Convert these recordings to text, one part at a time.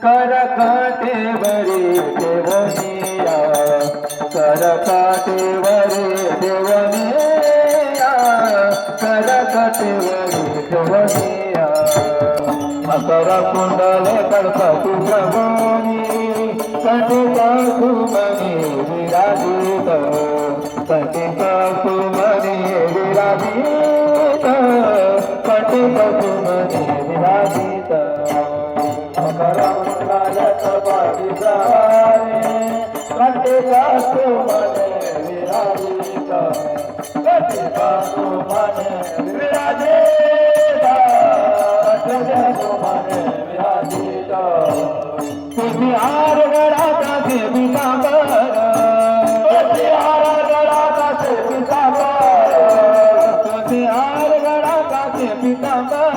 कर काठेवरी देवनिया, कर काठेवरी देवनिया, कर काठेवरी देवनिया. मकर कुंडले गणपती प्रभुनी, कंटिका कुमनी विराजित, कंटिका कुमनी विराजित, कंटिका कुमनी विराजित. मकर कुंडले गणपती प्रभुनी, कंटिका कुमनी विराजित, कंटिका कुमनी विराजित, कंटिका कुमनी विराजित. तुम्ही हार गडाचा से पितांबर, तुम्ही हार गडाचा से पितांबर, तुम्ही हार गडाचा से पितांबर,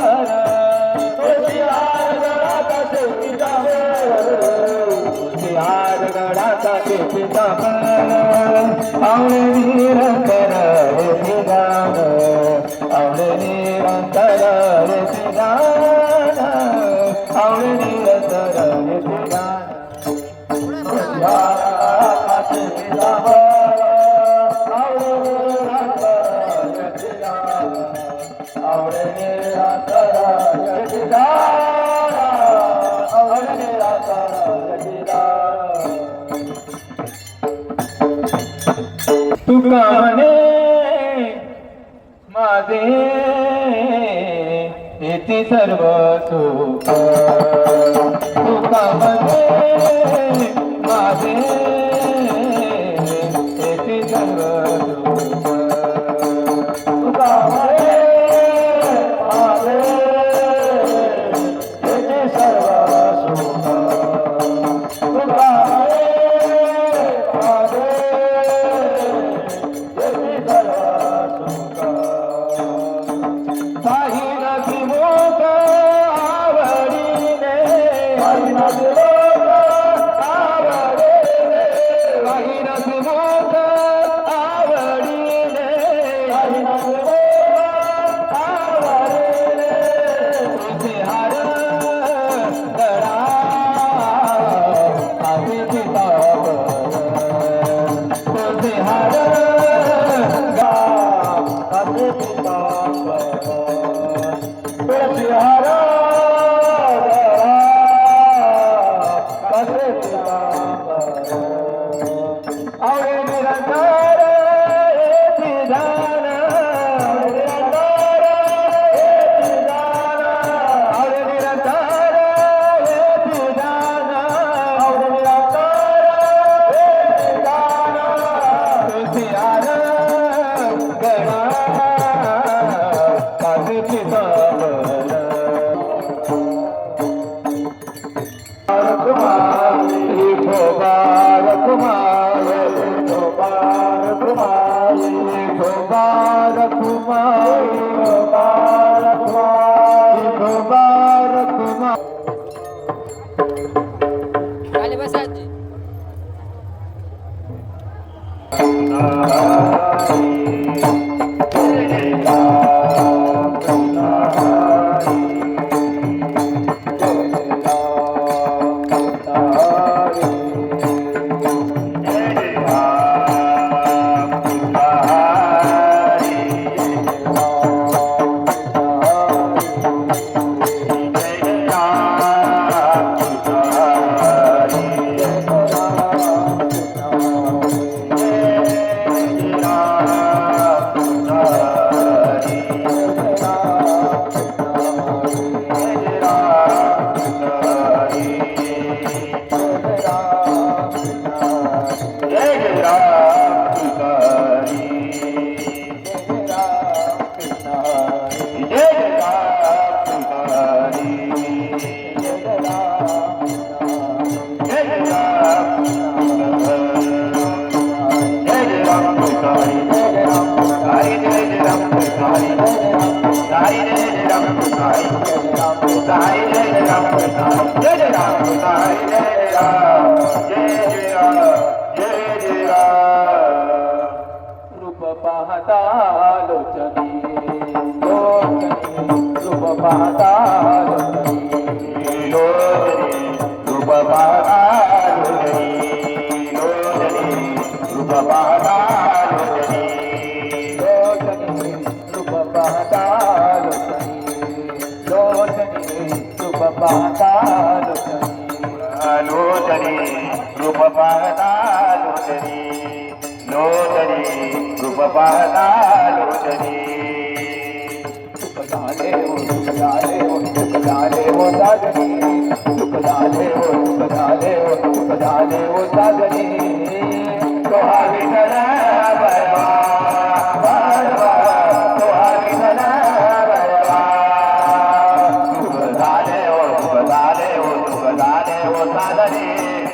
तुम्ही हार गडाचा से पितांबर, तुम्ही हार गडाचा से पितांबर. आवळे निरंतर रे श्रीराम, आवळे निरंतर रे श्रीराम, आवळे निरंतर रे श्रीराम. आवळे निरंतर रे श्रीराम, आवळे निरंतर रे श्रीराम, आवळे निरंतर रे श्रीराम. तुका म्हणे माझे येथे सर्व सुख, तुका म्हणे माझे येथे सर्व सुख, तुका म्हणे माझे येथे सर्व सुख, तुका म्हणे माझे येथे सर्व सुख. काही नदी मोठ आवडीने, काही नदी मोठ आवडीने, काही नदी मोठ आवडीने, काही नदी मोठ आवडीने. तुझे हार गळा आधी पितांबर, तुझे हार गळा आधी पितांबर, तुझे हार गळा आधी पितांबर. आवळे निरंतर येथे दान, आवळे निरंतर येथे दान, आवळे निरंतर येथे दान, आवळे निरंतर येथे दान. तुझे हार गळा आधी पितांबर. विठोबार कुमार, विठोबार कुमार, विठोबार कुमार, विठोबार कुमार, विठोबार कुमार. खाली बसा आजी. रूप पाहता लोचनी लोचनी, रूप पाहता लोचनी लोचनी, रूप पाहता लोचनी लोचनी रूप पाहता लोचनी लोचनी रूप पाहता लोचनी सुख झाले हो सुख झाले हो सुख झाले हो साजनी सुख झाले हो सुख झाले हो सुख झाले हो साजनी तोहा विठ्ठल बळवा बळवा तोहा विठ्ठल बळवा सुख झाले हो सुख झाले हो सुख झाले हो साजनी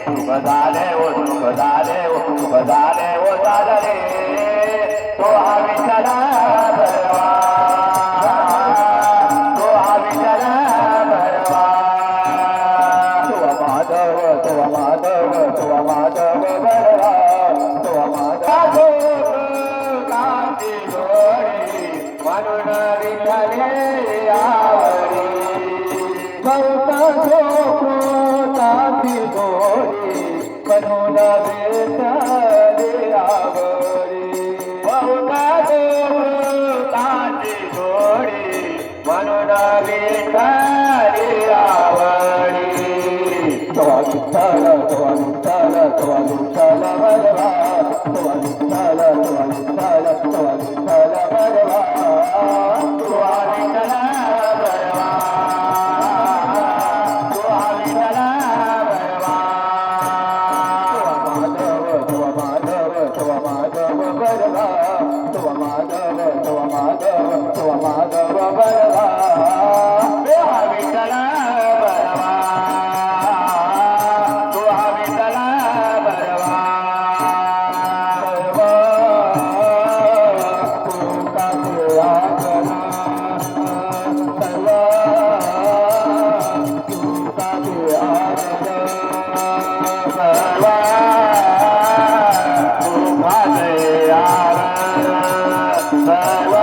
सुख झाले हो सुख झाले हो सुख झाले हो साजनी तोहा विठ्ठल बळवा तोहा विठ्ठल बळवा तुवा माधव तुवा माधव तुवा माधव बळवा तुवा माधव कांती गोरी म्हणून विठ्ठले आवडी गौता झोपताती गोरी म्हणून भेटले आवडी बहुता कांती गोरी म्हणून विठ्ठले आवडी तुवा विठ्ठल तुवा विठ्ठल तुवा विठ्ठल बळवा तुवा विठ्ठल तुवा विठ्ठल तुवा विठ्ठल बळवा तुहा विठ्ठल बळवा तुहा विठ्ठल बळवा तुवा माधव तुवा माधव बळवा तुवा माधव तुवा माधव तुवा माधव बळवा तुहा विठ्ठल बळवा तुहा विठ्ठल बळवा सर्वा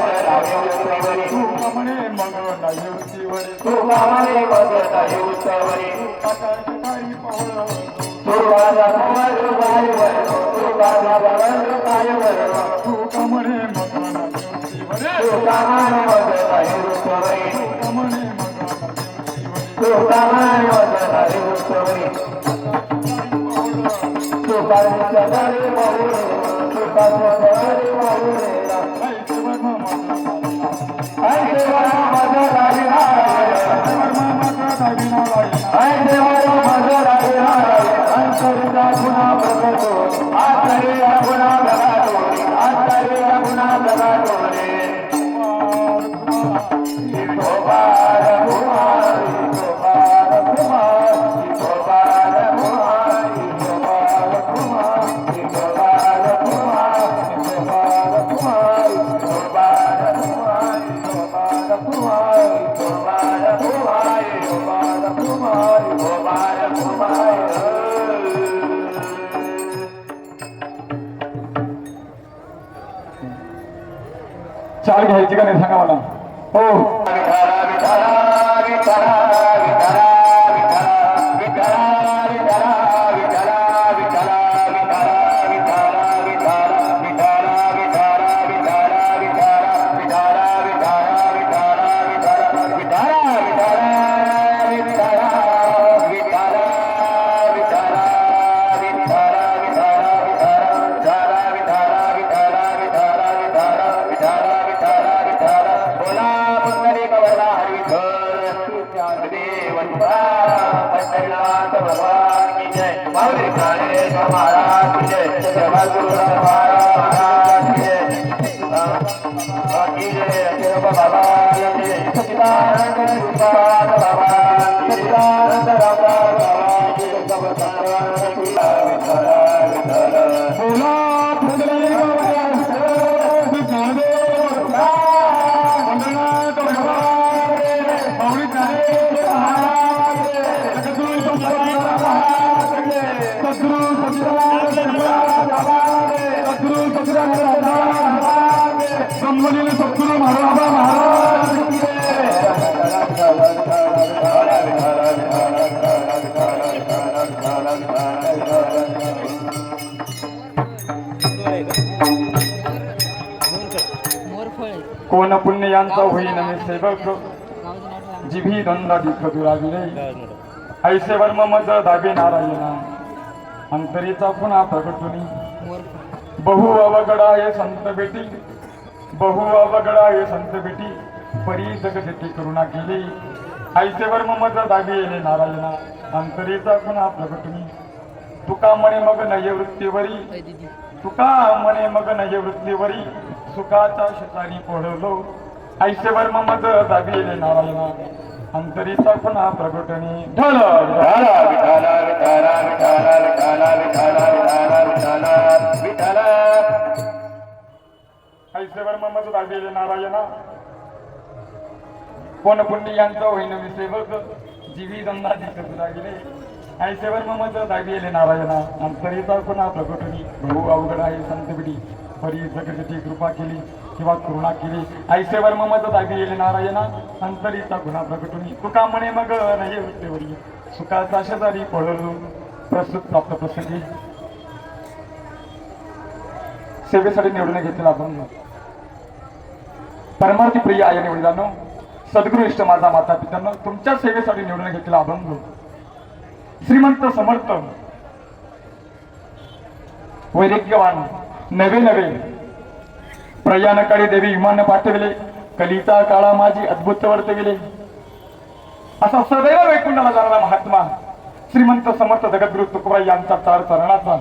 तुझे सर्वा तुझ्या म्हणे मग नाही वृत्तीवरी तुका म्हणे मग नाही वृत्तीवरी आकाश काही पवळ तुका जगवर काय वरण तुका जगवर काय वरण तुका म्हणे मग नाही वृत्तीवरी तुका म्हणे मग नाही वृत्तीवरी तुका म्हणे मग नाही वृत्तीवरी तुका म्हणे मग नाही वृत्तीवरी तुका जगवर पाऊल तुका जगवर पाऊल ऐसे वर्मा माझा ऐसे वरण माझं राही वर्मा माझा दाविना राहिला ऐसे वरण माझं राही अंतरिता गुन्हा बघतो आतरिता गुन्हा बघतो आतरिता गुन्हा बघतो रे गोपाल कुमारी गोपाल कुमारी गोपाल कुमारी गोपाल कुमारी गोपाल कुमारी गोपाल कुमारी गोपाल कुमारी गोपाल कुमारी गोपाल कुमारी गोपाल कुमारी गोपाल कुमारी चार घ्यायची का नाही सांगा मला हो कोण पुण्य यांचा होईन मी सेवक जिभी दंड दुराविले ऐसे वर्म मज दाबे नारायणा अंतरीचा पुन्हा प्रकटुनी बहु अवघड आहे संत बेटी बहु अवघड आहे संत बेटी परी जगती करुणा केली ऐसे वर्म मज दाबे येणे नारायणा अंतरीचा पुन्हा प्रकटुनी तुका म्हणे मग नये वृत्तीवरी तुका म्हणे मग नये वृत्तीवरी सुखाचा शतानी पडलो ऐसे वर्म मज दाबी येणे नारायणा अंतरीचा पुन्हा प्रकटणी ढळ ऐसे वर्म मज दाबी येणे नारायणा कोण पुण्य यांचा होईन मी सेवक जीवी दंडाची कचरा गेले ऐसे वर्म मज दाबी येणे नारायणा अंतरीचा पुन्हा प्रकटणी बहु अवघड आहे संत बिडी परी जगती कृपा केली किंवा करुणा केली ऐसे वर्म मज दाबी येणे नारायणा अंतरीचा गुन्हा प्रकटुनी तुका म्हणे मग नाही वृत्तीवरी सुखाचा शेजारी पळलो प्रस्तुत प्राप्त प्रसंगी सेवेसाठी निवडून घेतलेला अभंग परमार्थी प्रिय आहे निवडीलानो सद्गुरु इष्ट माझा माता पित्यांनो तुमच्या सेवेसाठी निवडून घेतलेला अभंग श्रीमंत समर्थ वैराग्यवान नवे नवे प्रयाणकाळी देवी विमान पाठविले कलीचा काळा माझी अद्भुत वर्तविले असा सदैव वैकुंठाला जाणारा महात्मा श्रीमंत समर्थ जगद्गुरु तुकोबाई यांचा चार चरणाचा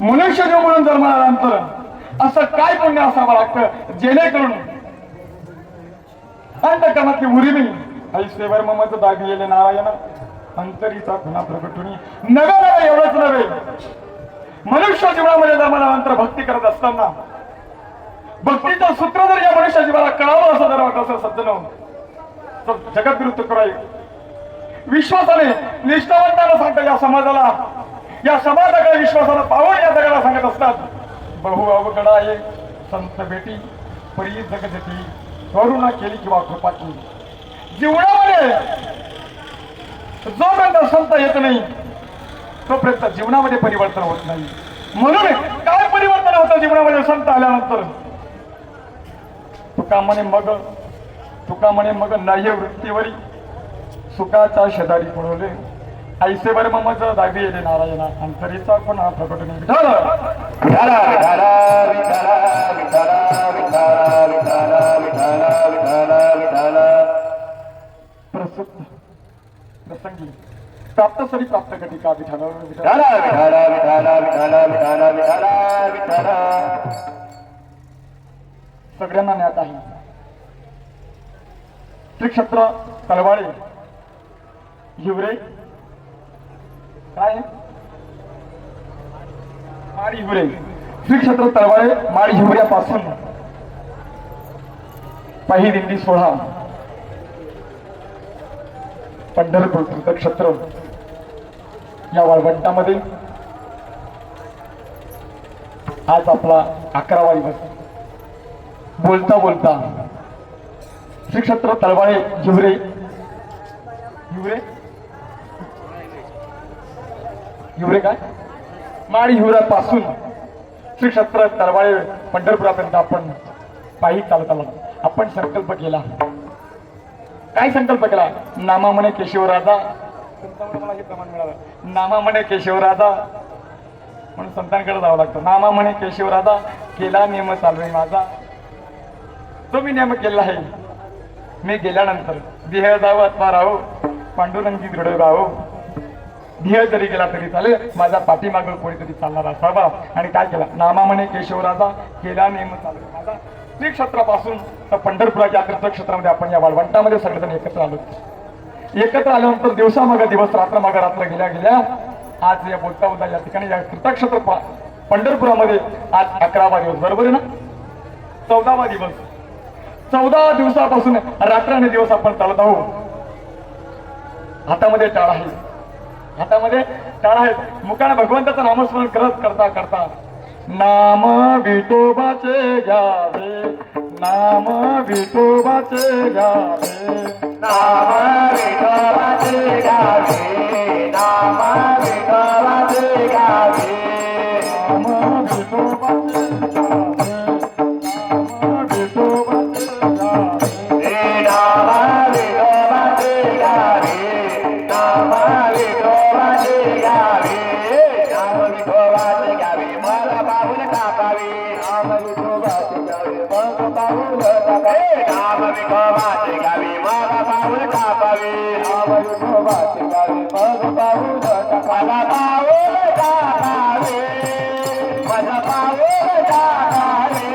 मनुष्य जीव म्हणून जन्मल्यानंतर असं काय पुण्य असावं लागतं जेणेकरून अंतकरणातली उर्मी ऐसे वर्म मज दाबी येले नारायण अंतरीचा गुन्हा प्रकटुनी नवे नवे एवढंच नव्हे मनुष्य जीवनामध्ये जन्मल्यानंतर भक्ती करत असताना भक्तीचं सूत्र जर या मनुष्य जीवाला कळावं असं जर वाटत असं सज्जन तर जगद्गुरु तुकोबाई विश्वासाने निष्ठावंताला सांगतात या समाजाकडे विश्वासाला पावून या जगाला सांगत असतात बहु अवघड आहे संत बेटी परी जगती करुणा केली किंवा कृपा केली जीवनामध्ये जोपर्यंत संत येत नाही तोपर्यंत जीवनामध्ये परिवर्तन होत नाही. म्हणून काय परिवर्तन होतं जीवनामध्ये संत आल्यानंतर? तुका म्हणे मग नाही वृत्तीवरी सुखाचा शेजारी पडवले ऐसे वर ममज दाबी येले नारायणा अंतरीचा पण हा प्रकट नाही. विठाला विठाला विठाला विठाला विठाला विठाला विठाला विठाला विठाला प्रसुप्त प्रसंगी प्राप्त सरी प्राप्त कधी का विठाला विठाला विठाला विठाला विठाला विठाला विठाला विठाला सगळ्यांना ज्ञात आहे. श्री क्षेत्र तलवाळे हिवरे काय माडी हिवरे श्री क्षेत्र तलवाळे माडी हिवऱ्यापासून पायी दिंडी सोहळा पंढरपूर तीर्थक्षेत्र या वाळवंटामध्ये आज आपला 11वा दिवस. बोलता बोलता श्री क्षेत्र तलवाळे हिवरे हिवरे काय माडी हिवऱ्यापासून श्री क्षेत्र तलवाळे पंढरपुरापर्यंत आपण पायी चालत आलो. आपण संकल्प केला. काय संकल्प केला? नामा म्हणे केशवराजा. संतांकडे मला हे प्रमाण मिळालं. नामा म्हणे केशवराजा म्हणून संतांकडे जावं लागतं. नामा म्हणे केशवराजा केला नियम चालवे माझा. तो मी नियम केला आहे. मी गेल्यानंतर देह जावं अथवा राहो पांडुरंगी दृढ राहो. देह जरी गेला तरी चालेल माझा पाठीमाग कोणीतरी चालणार असावा. आणि काय केला? नामा म्हणे केशवराजा केला नियम चालवे माझा. श्री क्षेत्रापासून तर पंढरपुराच्या तीर्थक्षेत्रामध्ये आपण या वाळवंटामध्ये सगळेजण एकत्र आलो. एकत्र आल्यानंतर दिवसामाग दिवस रात्रमाग रात्र गेल्या गेल्या आज या बोलता बोलता या ठिकाणी या तीर्थक्षेत्र पंढरपुरामध्ये आज 11वा दिवस. बरोबर आहे ना? 14वा दिवस. 14 दिवसापासून रात्र दिवस आपण चालत आहोत. हातामध्ये टाळ आहे. हातामध्ये टाळ आहे. मुखाने भगवंताचं नामस्मरण करत करता करता नाम विठोबाचे घ्यावे नाम विठोबाचे घ्यावे नाम विठोबाचे गावे नाम विठोबाचे गावे नाम विठोबाचे घ्यावे नाम विठोबाचे घ्यावे नाम विठोबाचे गावे नाम विठोबाचे गावे नाम विठोबाचे गावे मला पाऊल टाकावे नाम विठोबाचे गावे मग पाऊल टाकावे नाम विठोबाचे गावे मला पाऊल टाकावे नाम विठोबाचे गावे मग पाऊल टाकावे पाऊल टाकावे माझा पाऊल टाकावे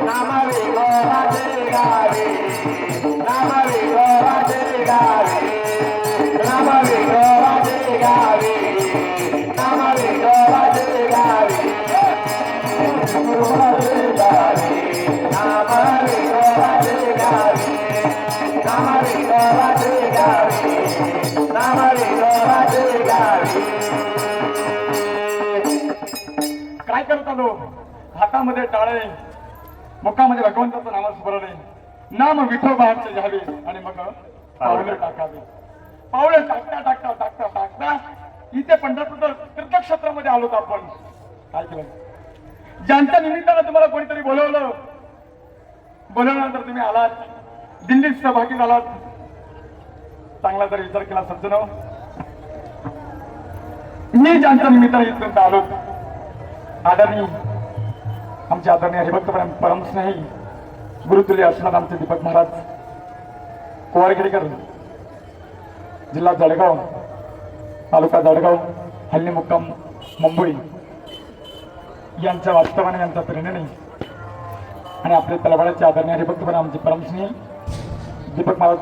नाम विठोबाचे गावे नाम विठोबाचे गावे नाम विठोबाचे गावे नाम विठोबाचे गावे विठोबाचे गावे नाम विठोबाचे गावे नाम विठोबाचे गावे नाम विठोबाचे गावे. काय करता लोक? हातामध्ये टाळे मुखामध्ये भगवंताचं नामस्मरण आहे. नाम विठोबाचे घ्यावे आणि मग पावले टाकावे. पावले टाकता टाकता टाकता टाकता इथे पंढरपूर तीर्थक्षेत्रामध्ये आलोत आपण. काय केलं? ज्यांच्या निमित्तानं तुम्हाला कोणीतरी बोलवल्यानंतर तुम्ही आलात दिल्लीत सहभागी झालात. चांगला जर विचार केला सज्जन मी ज्यांच्या निमित्तानं इथपर्यंत आलो आमचे आदरणीय हरिभक्त परमस्नेही गुरुतुल्य असणार आमचे दीपक महाराज कोवारखेडकर जिल्हा जळगाव तालुका जळगाव हल्ली मुक्काम मुंबई यांच्या वास्तवाने यांच्या प्रेरणेने आणि आपले तलवाड्याचे आदरणीय हरिभक्त आमचे परमस्नेही दीपक महाराज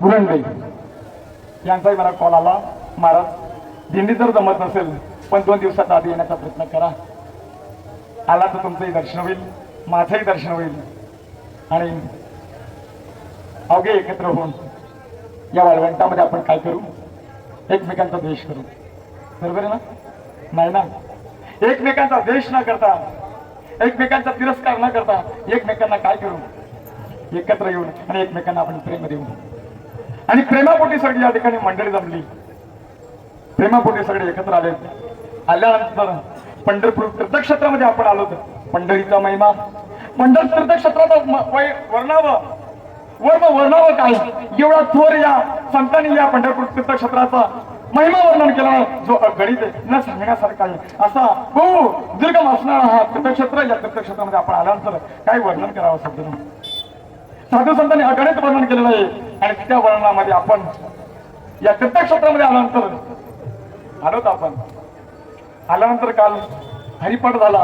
गुरंडे यांचाही मला कॉल आला. महाराज दिंडी जर जमत नसेल पण 2 दिवसाचा आधी येण्याचा प्रयत्न करा. आला तर तुमचंही दर्शन होईल माझंही दर्शन होईल आणि अवघे एकत्र होऊन या वाळवंटामध्ये आपण काय करू? एकमेकांचा द्वेष करू. बरोबर आहे ना? नाही ना? एकमेकांचा द्वेष न करता एकमेकांचा तिरस्कार न करता एकमेकांना काय करू, एकत्र येऊन आणि एकमेकांना आपण प्रेम देऊ. आणि प्रेमापोटी सगळी या ठिकाणी मंडळी जमली, प्रेमापोटी सगळे एकत्र आले. आल्यानंतर पंढरपूर तीर्थक्षेत्रामध्ये आपण आलो. पंढरीचा महिमा, पंढर तीर्थक्षेत्राचं वर्णावं काय, एवढा थोर या संतांनी या पंढरपूर तीर्थक्षेत्राचा महिमा वर्णन केला जो गणित न सांगण्यासारखा आहे. असा बहु दीर्घम असणारा हा तीर्थक्षेत्र, या तीर्थक्षेत्रामध्ये आपण आल्यानंतर काय वर्णन करावं सध्या. साधू संतांनी अगणित वर्णन केलेलं आहे. आणि त्या वर्णनामध्ये आपण या तीर्थक्षेत्रामध्ये आलोत. आपण आल्यानंतर काल हरिपाठ झाला,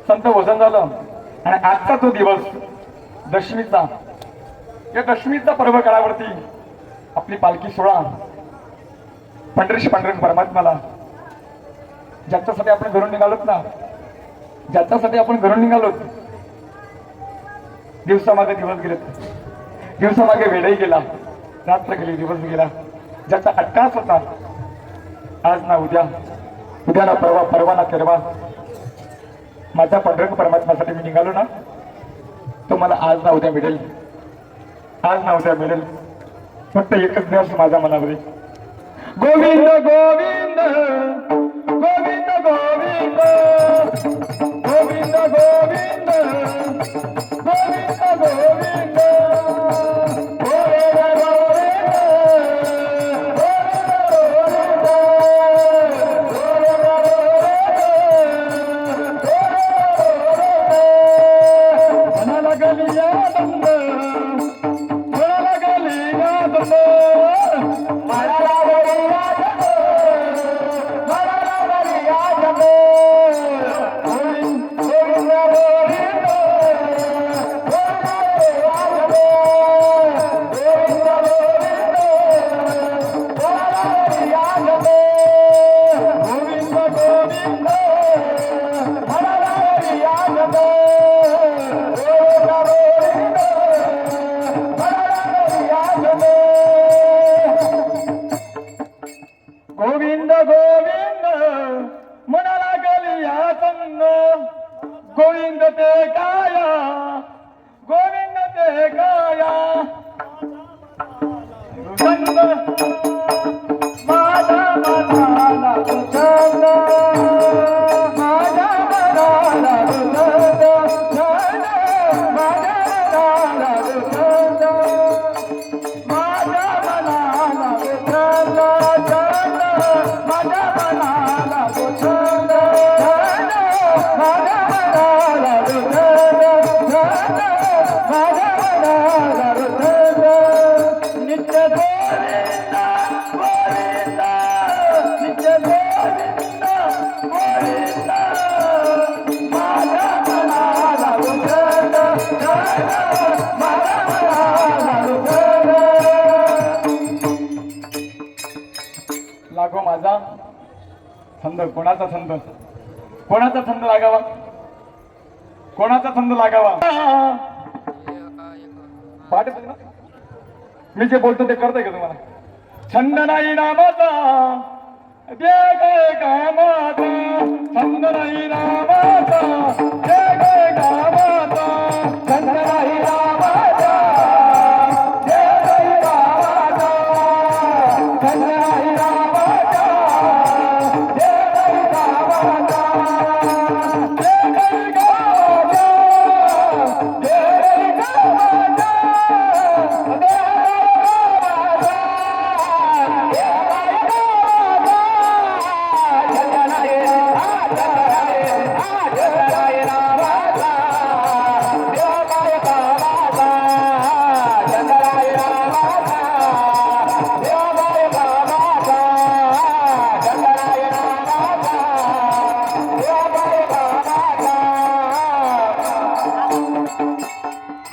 संत वजन झालं. आणि आजचा तो दिवस दशमीचा, या दशमीचा पर्व काळावरती आपली पालखी सोहळा पंढरीश पांडुरंग परमात्म्याला, ज्याच्यासाठी आपण घरून निघालोत ना, ज्याच्यासाठी आपण घरून निघालोत, दिवसामागे दिवस गेलेत, दिवसामागे वेळही गेला, रात्र गेली, दिवस गेला. ज्याचा अट्टास होता, आज ना उद्या, उद्या ना परवा, परवा ना तेरवा, माझ्या पांडुरंग परमात्म्यासाठी मी निघालो ना, तो मला आज ना उद्या मिळेल, आज ना उद्या मिळेल. फक्त एकच दिवस माझ्या मनामध्ये गोविंद गोविंद गोविंद गोविंद गोविंद गोविंद गोविंद गोविंद गोविंद गोविंद म्हणाला गलिया संग, गोविंद ते काया, गोविंद ते काया संग माझ्या मनाला छंद, माझ्या मनाला छंद, माझ्या मनाला छंद, माझ्या मनाला छंद, माझ्या मनाला छंद, माझ्या मनाला छंद, माझ्या मनाला छंद. नित्य गोविंद गोविंद, नित्य गोविंद गोविंद, माझ्या मनाला छंद, माझ्या मनाला छंद. लागो माझा छंद. कोणाचा छंद, कोणाचा छंद लागावा, कोणाचा छंद लागावा. पाठ ना, मी जे बोलतो ते करतोय का तुम्हाला. छंद नाही नामाचा दे गे कामाचा, छंद नाही नामाचा दे गे कामाचा, छंद नाही नामाचा दे गे कामाचा, छंद नाही नामाचा दे गे कामाचा, दे गे कामाचा, दे गे कामाचा, दे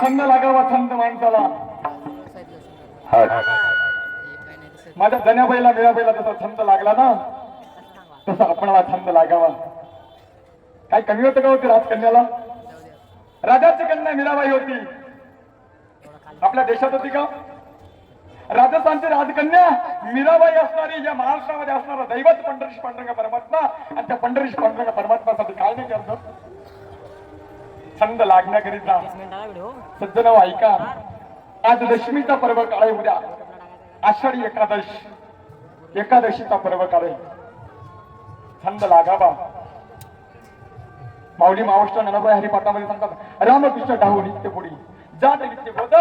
छंद लागावा, छंद माणसाला. माझ्या जन्याबाईला मीराबाईला जसा छंद लागला ना, तसा आपणाला छंद लागावा. काय कमी होतं का होती राजकन्याला. राजाची कन्या मीराबाई होती, आपल्या देशात होती का. राजस्थानची राजकन्या मीराबाई असणारी या महाराष्ट्रामध्ये असणारा दैवत पंढरीश पांडुरंग परमात्मा आणि त्या पंढरीश पांडुरंग परमात्मासाठी काय नाही करतो छंद लागण्याकरिता सज्जन ऐका आज दशमीचा पर्व काळ आहे उद्या आषाढी एकादशीचा पर्व काळ आहे छंद लागावा माऊली महाराष्ट्र ननबाई हरिपाठामध्ये सांगतात रामकृष्ण डाहू नित्य पुढी जात नित्य बोध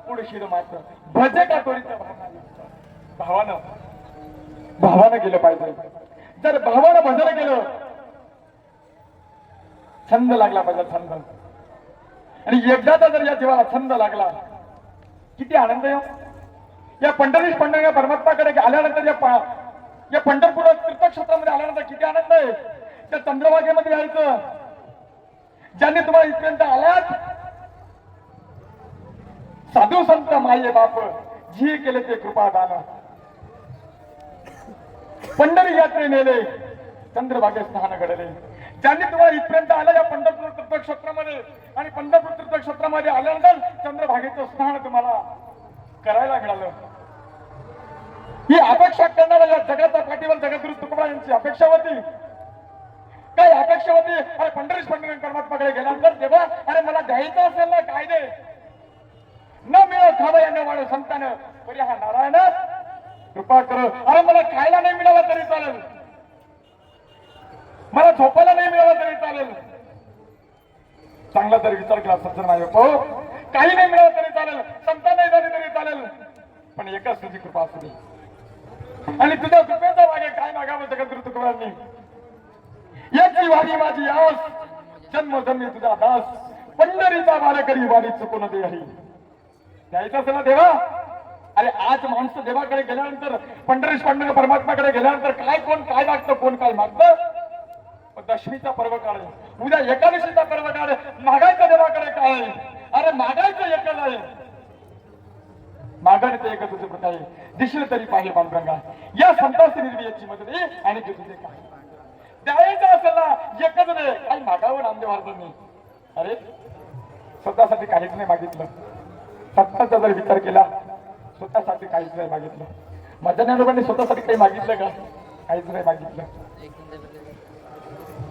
पुढे शिर मात्र भजे का त्वरित भावानं गेलं पाहिजे जर भावानं भजन केलं छंद लागला पाहिजे छंद आणि एकदाचा जर या जीवाला छंद लागला किती आनंद आहे या पंढरीश पांडुरंग परमात्माकडे आल्यानंतर या पंढरपूर तीर्थक्षेत्रामध्ये आल्यानंतर किती आनंद आहे त्या चंद्रभागेमध्ये यायचं ज्यांनी तुम्हाला इथपर्यंत आल्यात साधू संत माये बाप जी केले ते कृपादान पंढरी यात्रे नेले चंद्रभागे स्नान घडले ज्यांनी तुम्हाला इथपर्यंत आलं या पंढरपूर तीर्थक्षेत्रामध्ये आणि पंढरपूर तीर्थक्षेत्रामध्ये आल्यानंतर चंद्रभागेचं स्नान तुम्हाला करायला मिळालं ही अपेक्षा करणारा या जगाच्या पाठीवर जगद्गुरु तुकोबा यांची अपेक्षा होती काय अपेक्षा होती अरे पंढरीश पांडुरंग परमात्माकडे गेल्यानंतर तेव्हा अरे मला द्यायचं असेल ना काय दे न मिळो खावं यानं वाढ संतानं तरी हा नारायण कृपा कर अरे मला खायला नाही मिळाला तरी चालेल मला झोपायला नाही मिळाला तरी चालेल चांगला जर विचार केला सज्जन नाही हो काही नाही मिळालं तरी चालेल संता नाही झाली तरी चालेल पण एकच तुझी कृपा असू दे आणि तुझ्या कृपेचा मागे काय मागावं जगद्गुरु तुकोबांनी याची वारी माझी आस जन्म जन्मी तुझा दास पंढरीचा वारकरी वारी चुकून दे हरी द्यायचं असेल ना देवा अरे आज माणसं देवाकडे गेल्यानंतर पंढरीश पांडुरंग परमात्माकडे गेल्यानंतर काय कोण काय मागतं कोण काय मागतं दशमीचा पर्व काळ उद्या एकादशीचा पर्व काळ मागायचं देवाकडे काय अरे मागायचं एकच आहे मागणं ते एकच तुझं प्रत आहे दिसलं तरी पाहिजे पांडुरंगा या संतांची निर्मितीची मदत आहे आणि ते तुझे काय द्यायचं असेल ना एकच दे काही मागावं नामदेव महाराजांनी अरे स्वतःसाठी काहीच नाही मागितलं स्वतःचा जर विचार केला स्वतःसाठी काहीच नाही मागितलं माझ्या ज्ञानोबांनी स्वतःसाठी काही मागितलं का काहीच नाही मागितलं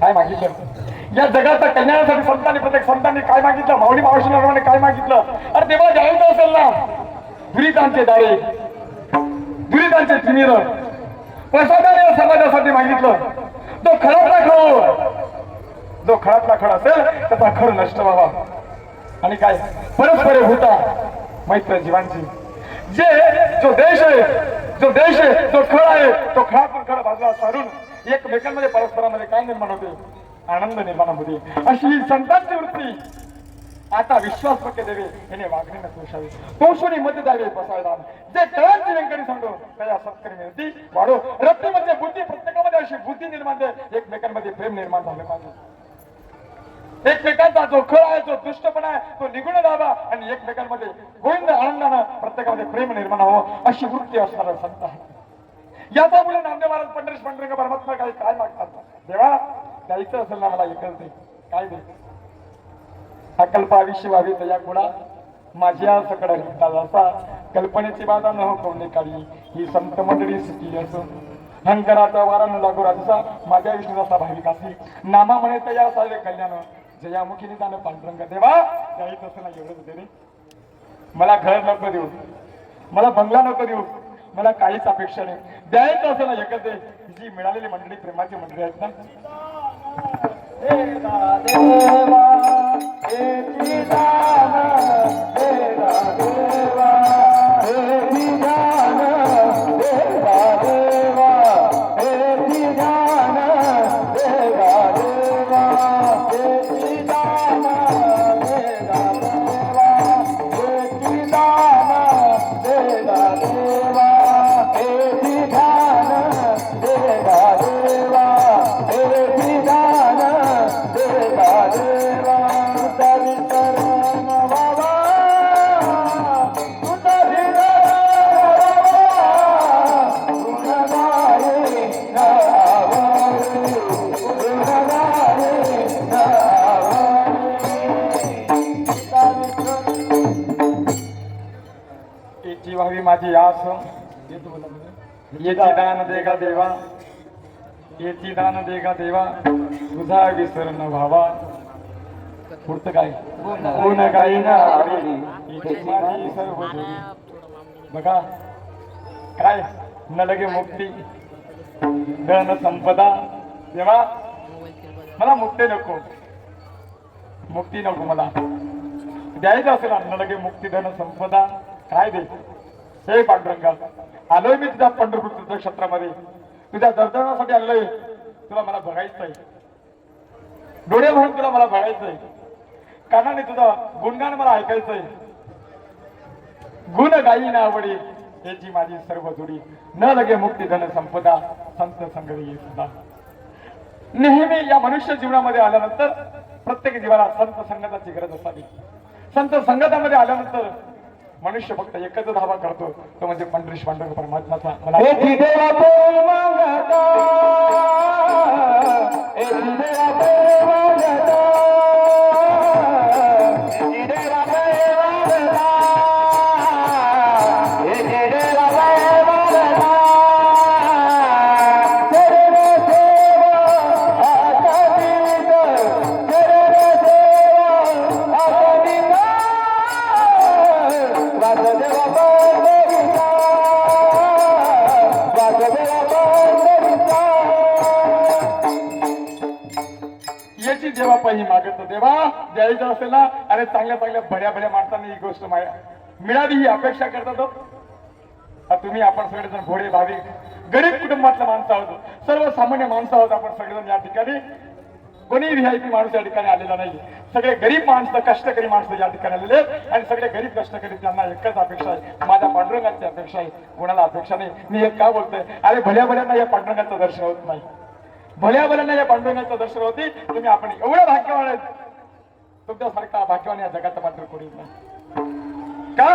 काय मागितलं या जगाच्या कल्याणासाठी संतांनी प्रत्येक संतांनी काय मागितलं माऊली महाराष्ट्राने काय मागितलं अरे देवा द्यायचं असेल ना दुरितांचे दारे दुरितांचे तिमिर प्रसादाने समाजासाठी मागितलं जो खळातला खळ असेल त्याचा खळ नष्ट व्हावा आणि काय परस्पर होता मैत्र जीवांची जो देश आहे जो खळ आहे तो खळातून खळ बाजूला सारून एकमेकांमध्ये परस्परांमध्ये काय निर्माण होते आनंद निर्माण होते अशी संतांची वृत्ती आता विश्वास पक्के देवे याने वागणे नकोशावे तोषोनी मध्ये द्यावे बसायला जे कळांची व्यंकटी सांगतो त्या सत्करी मिळती वाढो रत्ती म्हणजे बुद्धी प्रत्येकामध्ये अशी बुद्धी निर्माण दे एकमेकांमध्ये प्रेम निर्माण झालं पाहिजे एकमेकांचा जो खळ आहे जो दुष्टपणा आहे तो निघून जावा आणि एकमेकांमध्ये गोविंद आनंदानं प्रत्येकामध्ये प्रेम निर्माण व्हावं अशी वृत्ती असणारा संत आहे याचा मुळे नामदेव महाराज पंढरीश पांडुरंग परमात्मा काय मागतात देवा द्यायचं असेल ना मला एकच दे काय दे अकल्पाविषयी व्हावी तया गुणा माझ्या सकड असा कल्पनेची बाधा न हो कोणी काढी ही संत मंडळी सुखी असो हंकराचा वारा न लागो राजसा माझ्या विष्णूचा भाविक असे नामा म्हणे तया सारे कल्याण जयामुखीने जाणं पांडुरंग देवा द्यायचं असेल ना एवढंच दे रे मला घर नको देऊ मला बंगला नको देऊ मला काहीच अपेक्षा नाही द्यायचं असेल ना एकच दे जी मिळालेली मंडळी प्रेमाची मंडळी आहेत ना देवा देवा हे दान देवा देवा हे दान देवा देवा हे दान देवा देवा हे दान देवा देवा हे दान देवा देवा हे दान देवा देवा हे दान देवा देवा याची व्हावी माझी आस, याची दान देगा देवा, याची दान देगा देवा, तुझा विसर न व्हावा. पुढचं काय गुण गाईना आवडी, याची माझी सर्व जोडी. बघा काय न लगे मुक्ती धन संपदा. देवा मला मुक्ती नको, मुक्ती नको मला. द्यायचं असेल न लगे मुक्ती धन संपदा काय दे. हे पांडुरंगा आलोय मी तुझ्या पंढरपूर तीर्थक्षेत्रामध्ये, तुझ्या दर्शनासाठी आलोय. तुला मला बघायचंय, डोळे भरून तुला मला बघायचंय, कानाने तुझं गुणगान मला ऐकायचंय. गुण गाई ना आवडी, याची माझी सर्व जोडी. न लगे मुक्ती धन संपदा, संत संग ये सुद्धा. नेहमी या मनुष्य जीवनामध्ये आल्यानंतर प्रत्येक जीवाला संत संगताची गरज असावी. संत संगतामध्ये आल्यानंतर मनुष्य फक्त एकच धावा करतो, तो म्हणजे पंढरीश पांडुरंग परमात्माचा. मला याची जेव्हा पाहिजे मागत देवा द्यायचं असेल ना. अरे चांगल्या चांगल्या भड्या भड्या माणसांनी ही गोष्ट मिळावी ही अपेक्षा करतात. तुम्ही आपण सगळेजण भोळे भावी गरीब कुटुंबातल्या माणसं आहोत, सर्वसामान्य माणसं आहोत आपण सगळेजण. या ठिकाणी कोणी व्हीआयपी माणूस या ठिकाणी आलेला नाही. सगळे गरीब माणसं, कष्टकरी माणसं या ठिकाणी आलेले आहेत. आणि सगळे गरीब कष्टकरी त्यांना एकच अपेक्षा आहे, माझ्या पांडुरंगाची अपेक्षा आहे, कोणाला अपेक्षा नाही. मी एक का बोलतोय, अरे भल्या भल्यांना या पांडुरंगाचं दर्शन होत नाही, भल्या भल्यांना या पांडुरंगाचं दर्शन होते. तुम्ही आपण एवढं भाग्यवान आहेत, तुमच्यासारखा भाग्यवान या जगाचा मात्र कोणी नाही का.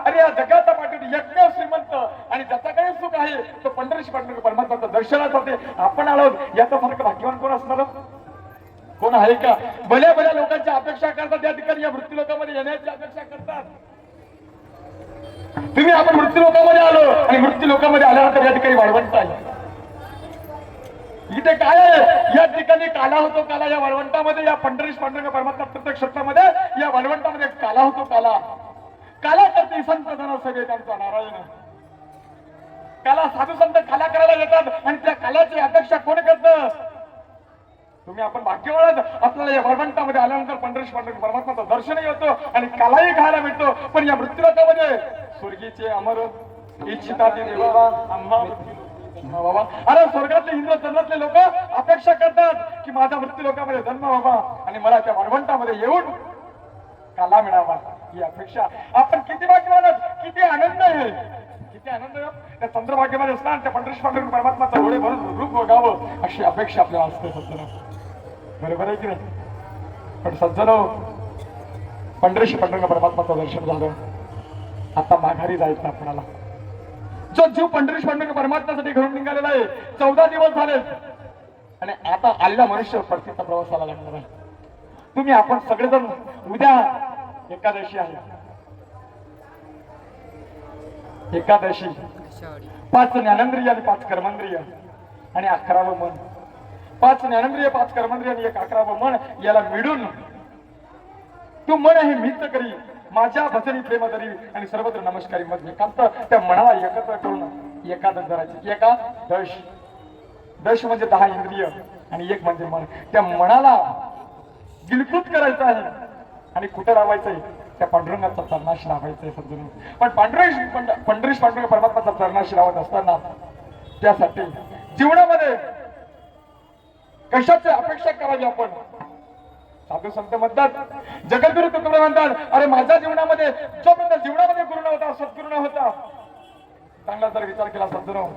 अरे या जगाचा पाठीवर एकमेव श्रीमंत आणि ज्याच्याकडे सुख आहे तो पंढरीश पांडुरंग परमात्माचं दर्शनासाठी आपण आलो. याच्यासारखं भाग्यवान कोण असणार, कोण आहे का. भल्या भल्या लोकांची अपेक्षा करतात, या ठिकाणी या मृत्यू लोकांमध्ये येण्याची अपेक्षा करतात. तुम्ही आपण मृत्यू लोकांमध्ये आलो आणि मृत्यू लोकांमध्ये आल्यानंतर या ठिकाणी वाळवंट आहे. इथे काय आहे, या ठिकाणी काला होतो काला. या वाळवंटामध्ये, या पंढरीश पांडुरंग परमात्मा प्रत्येक क्षेत्रामध्ये या वाळवंटामध्ये काला होतो काला. काला करते संत जन सगळे त्यांचा नारायण. काला साधू संत काला करायला येतात आणि त्या कालाची अपेक्षा कोण करतं. तुम्ही आपण भाग्यवान. आपल्याला या वाळवंटामध्ये आल्यानंतर पंढरीश पांडुरंग परमात्माचं दर्शनही होतो आणि कालाही खायला मिळतो. पण या मृत्यूलोकामध्ये स्वर्गीचे अमर इच्छिता देवा आम्हा बाबा. अरे स्वर्गातले इंद्र चंद्रातले लोक अपेक्षा करतात की माझ्या मृत्यू लोकांमध्ये जन्म व्हावा आणि मला त्या वाळवंटामध्ये येऊन काला मिळावा, ही अपेक्षा. आपण किती भाग्यवान आहोत, किती आनंद आहे, किती आनंद आहे. त्या चंद्रभाग्यामध्ये असताना त्या पंढरीश पांडुरंग परमात्माचं डोळे भरून रूप बघावं अशी अपेक्षा आपल्याला असते सज्जन. बरोबर आहे की नाही. पण सज्जन पंढरीश पांडुरंग परमात्माचं दर्शन झालं, आता माघारी जायचं आपल्याला. जो जीव पंढरीश पांडुरंग परमात्म्यासाठी घरून निघालेला आहे, 14 दिवस झाले आणि आता आलेला मनुष्य परतीचा प्रवासाला लागणार आहे. तुम्ही आपण सगळेजण उद्या एकादशी आहे, एकादशी 5 ज्ञानेंद्रिय आणि 5 कर्मेंद्रिय आणि 11वं मन. 5 ज्ञानेंद्रिय 5 कर्मेंद्रिय आणि 11वं मन याला मिळून तू मन हे मित्र करी माझ्या भजनी प्रेम धरी आणि सर्वत्र नमस्कारी मग एकांत. त्या मनाला एकत्र करून एकादश धरायची. एकादश, दश म्हणजे 10 इंद्रिय आणि 1 म्हणजे मन. त्या मनाला गिलकृत करायचं आहे आणि कुठं लावायचंय, त्या पांडुरंगाचा चरणाशी लावायचंय सज्जन. पण पंढरीश पांडुरंग परमात्माचा चरणाशी लावत असताना त्यासाठी जीवनामध्ये कशाची अपेक्षा करावी आपण. साधू संत म्हणतात, जगद्गुरु तुकोबराय म्हणतात, अरे माझ्या जीवनामध्ये जोपर्यंत जीवनामध्ये गुरु नव्हता, सद्गुरु नव्हता. चांगला जर विचार केला सज्जनो,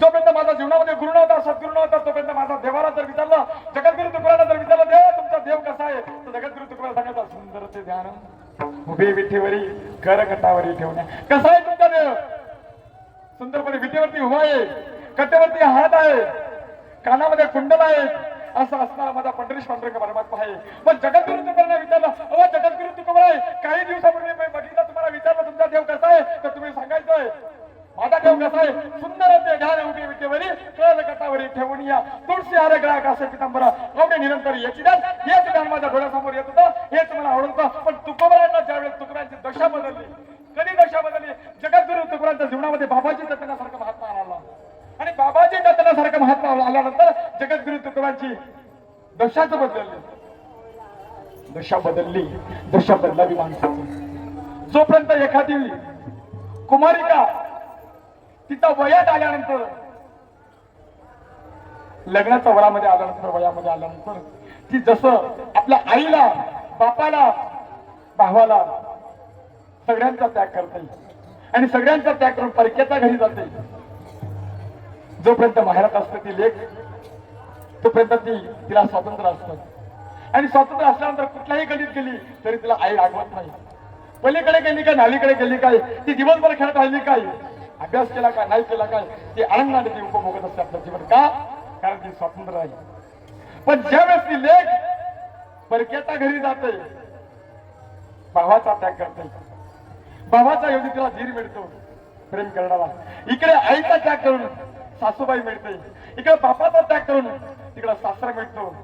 जोपर्यंत माझ्या जीवनामध्ये गुरु नव्हता, सद्गुरु नव्हता, तोपर्यंत माझा देवाला जर विचारलं, जगद्गुरु तुकोबरायला जर विचारलं, देव तुमचा देव कसा आहे, तर जगद्गुरु तुकोबराय सांगायचा, सुंदर ते ध्यान उभे विठेवरी कर कटावरी ठेवण्या. कसा आहे तुमचा देव, सुंदरपणे विठेवरती उभा आहे, कट्ट्यावरती हात आहे, कानामध्ये कुंडल आहे, असं असणारा माझा पंढरीश पांडुरंग परमात्मा आहे. पण जगद्गुरु तुकोबराय विचारलं, अहो जगद्गुरु तुकोबराय काही दिवसापूर्वी मी बघितलं, तुम्हाला विचारलं तुमचा देव कसा आहे, तर तुम्ही सांगायचं बाबासाहेब सुंदर ते ढाल उभे विटेवरी कळ कटावरी ठेवून या तुळशी हार गळा कासे पितांबरा एवढे निरंतर याची दान हेच गाण माझ्या डोळ्यासमोर येत होतं हेच मला आवडत होतं. पण तुकोबरांना ज्यावेळेस तुकोबांची दशा बदलली कधी दशा बदलली जगद्गुरु तुकोबांच्या जीवनामध्ये बाबाजी दत्तनासारखा महात्मा आला आणि बाबाजी दत्तनासारखा महात्मा आल्यानंतर जगद्गुरु तुकोबांची दशाच बदलली दशा बदलली दशा बदलावी माणसाची. जोपर्यंत एखादी कुमारिका तिचा वयात आल्यानंतर लग्नाच्या वयामध्ये आल्यानंतर ती जसं आपल्या आईला बापाला भावाला सगळ्यांचा त्याग करते आणि सगळ्यांचा त्याग करून परक्याच्या घरी जाते. जोपर्यंत माहेरात असते ती लेक तोपर्यंत तिला स्वातंत्र्य असतं आणि स्वातंत्र्य असल्यानंतर कुठल्याही गलीत गेली तरी तिला आई रागवत नाही. पलीकडे गेली काय नालीकडे गेली काय ती दिवसभर खेळत राहिली काय अभ्यास केला काय नाही केला काय ती आनंदाने ती उपभोगत असते आपलं जीवन का कारण ती स्वातंत्र्य आहे. पण ज्यावेळेस ती लेक परक्याच्या घरी जाते भावाचा त्याग करते भावाचा योगी तिला धीर मिळतो प्रेम करणारा. इकडे आईचा त्याग करून सासूबाई मिळते इकडे बापाचा त्याग करून तिकडे सासरा मिळतो.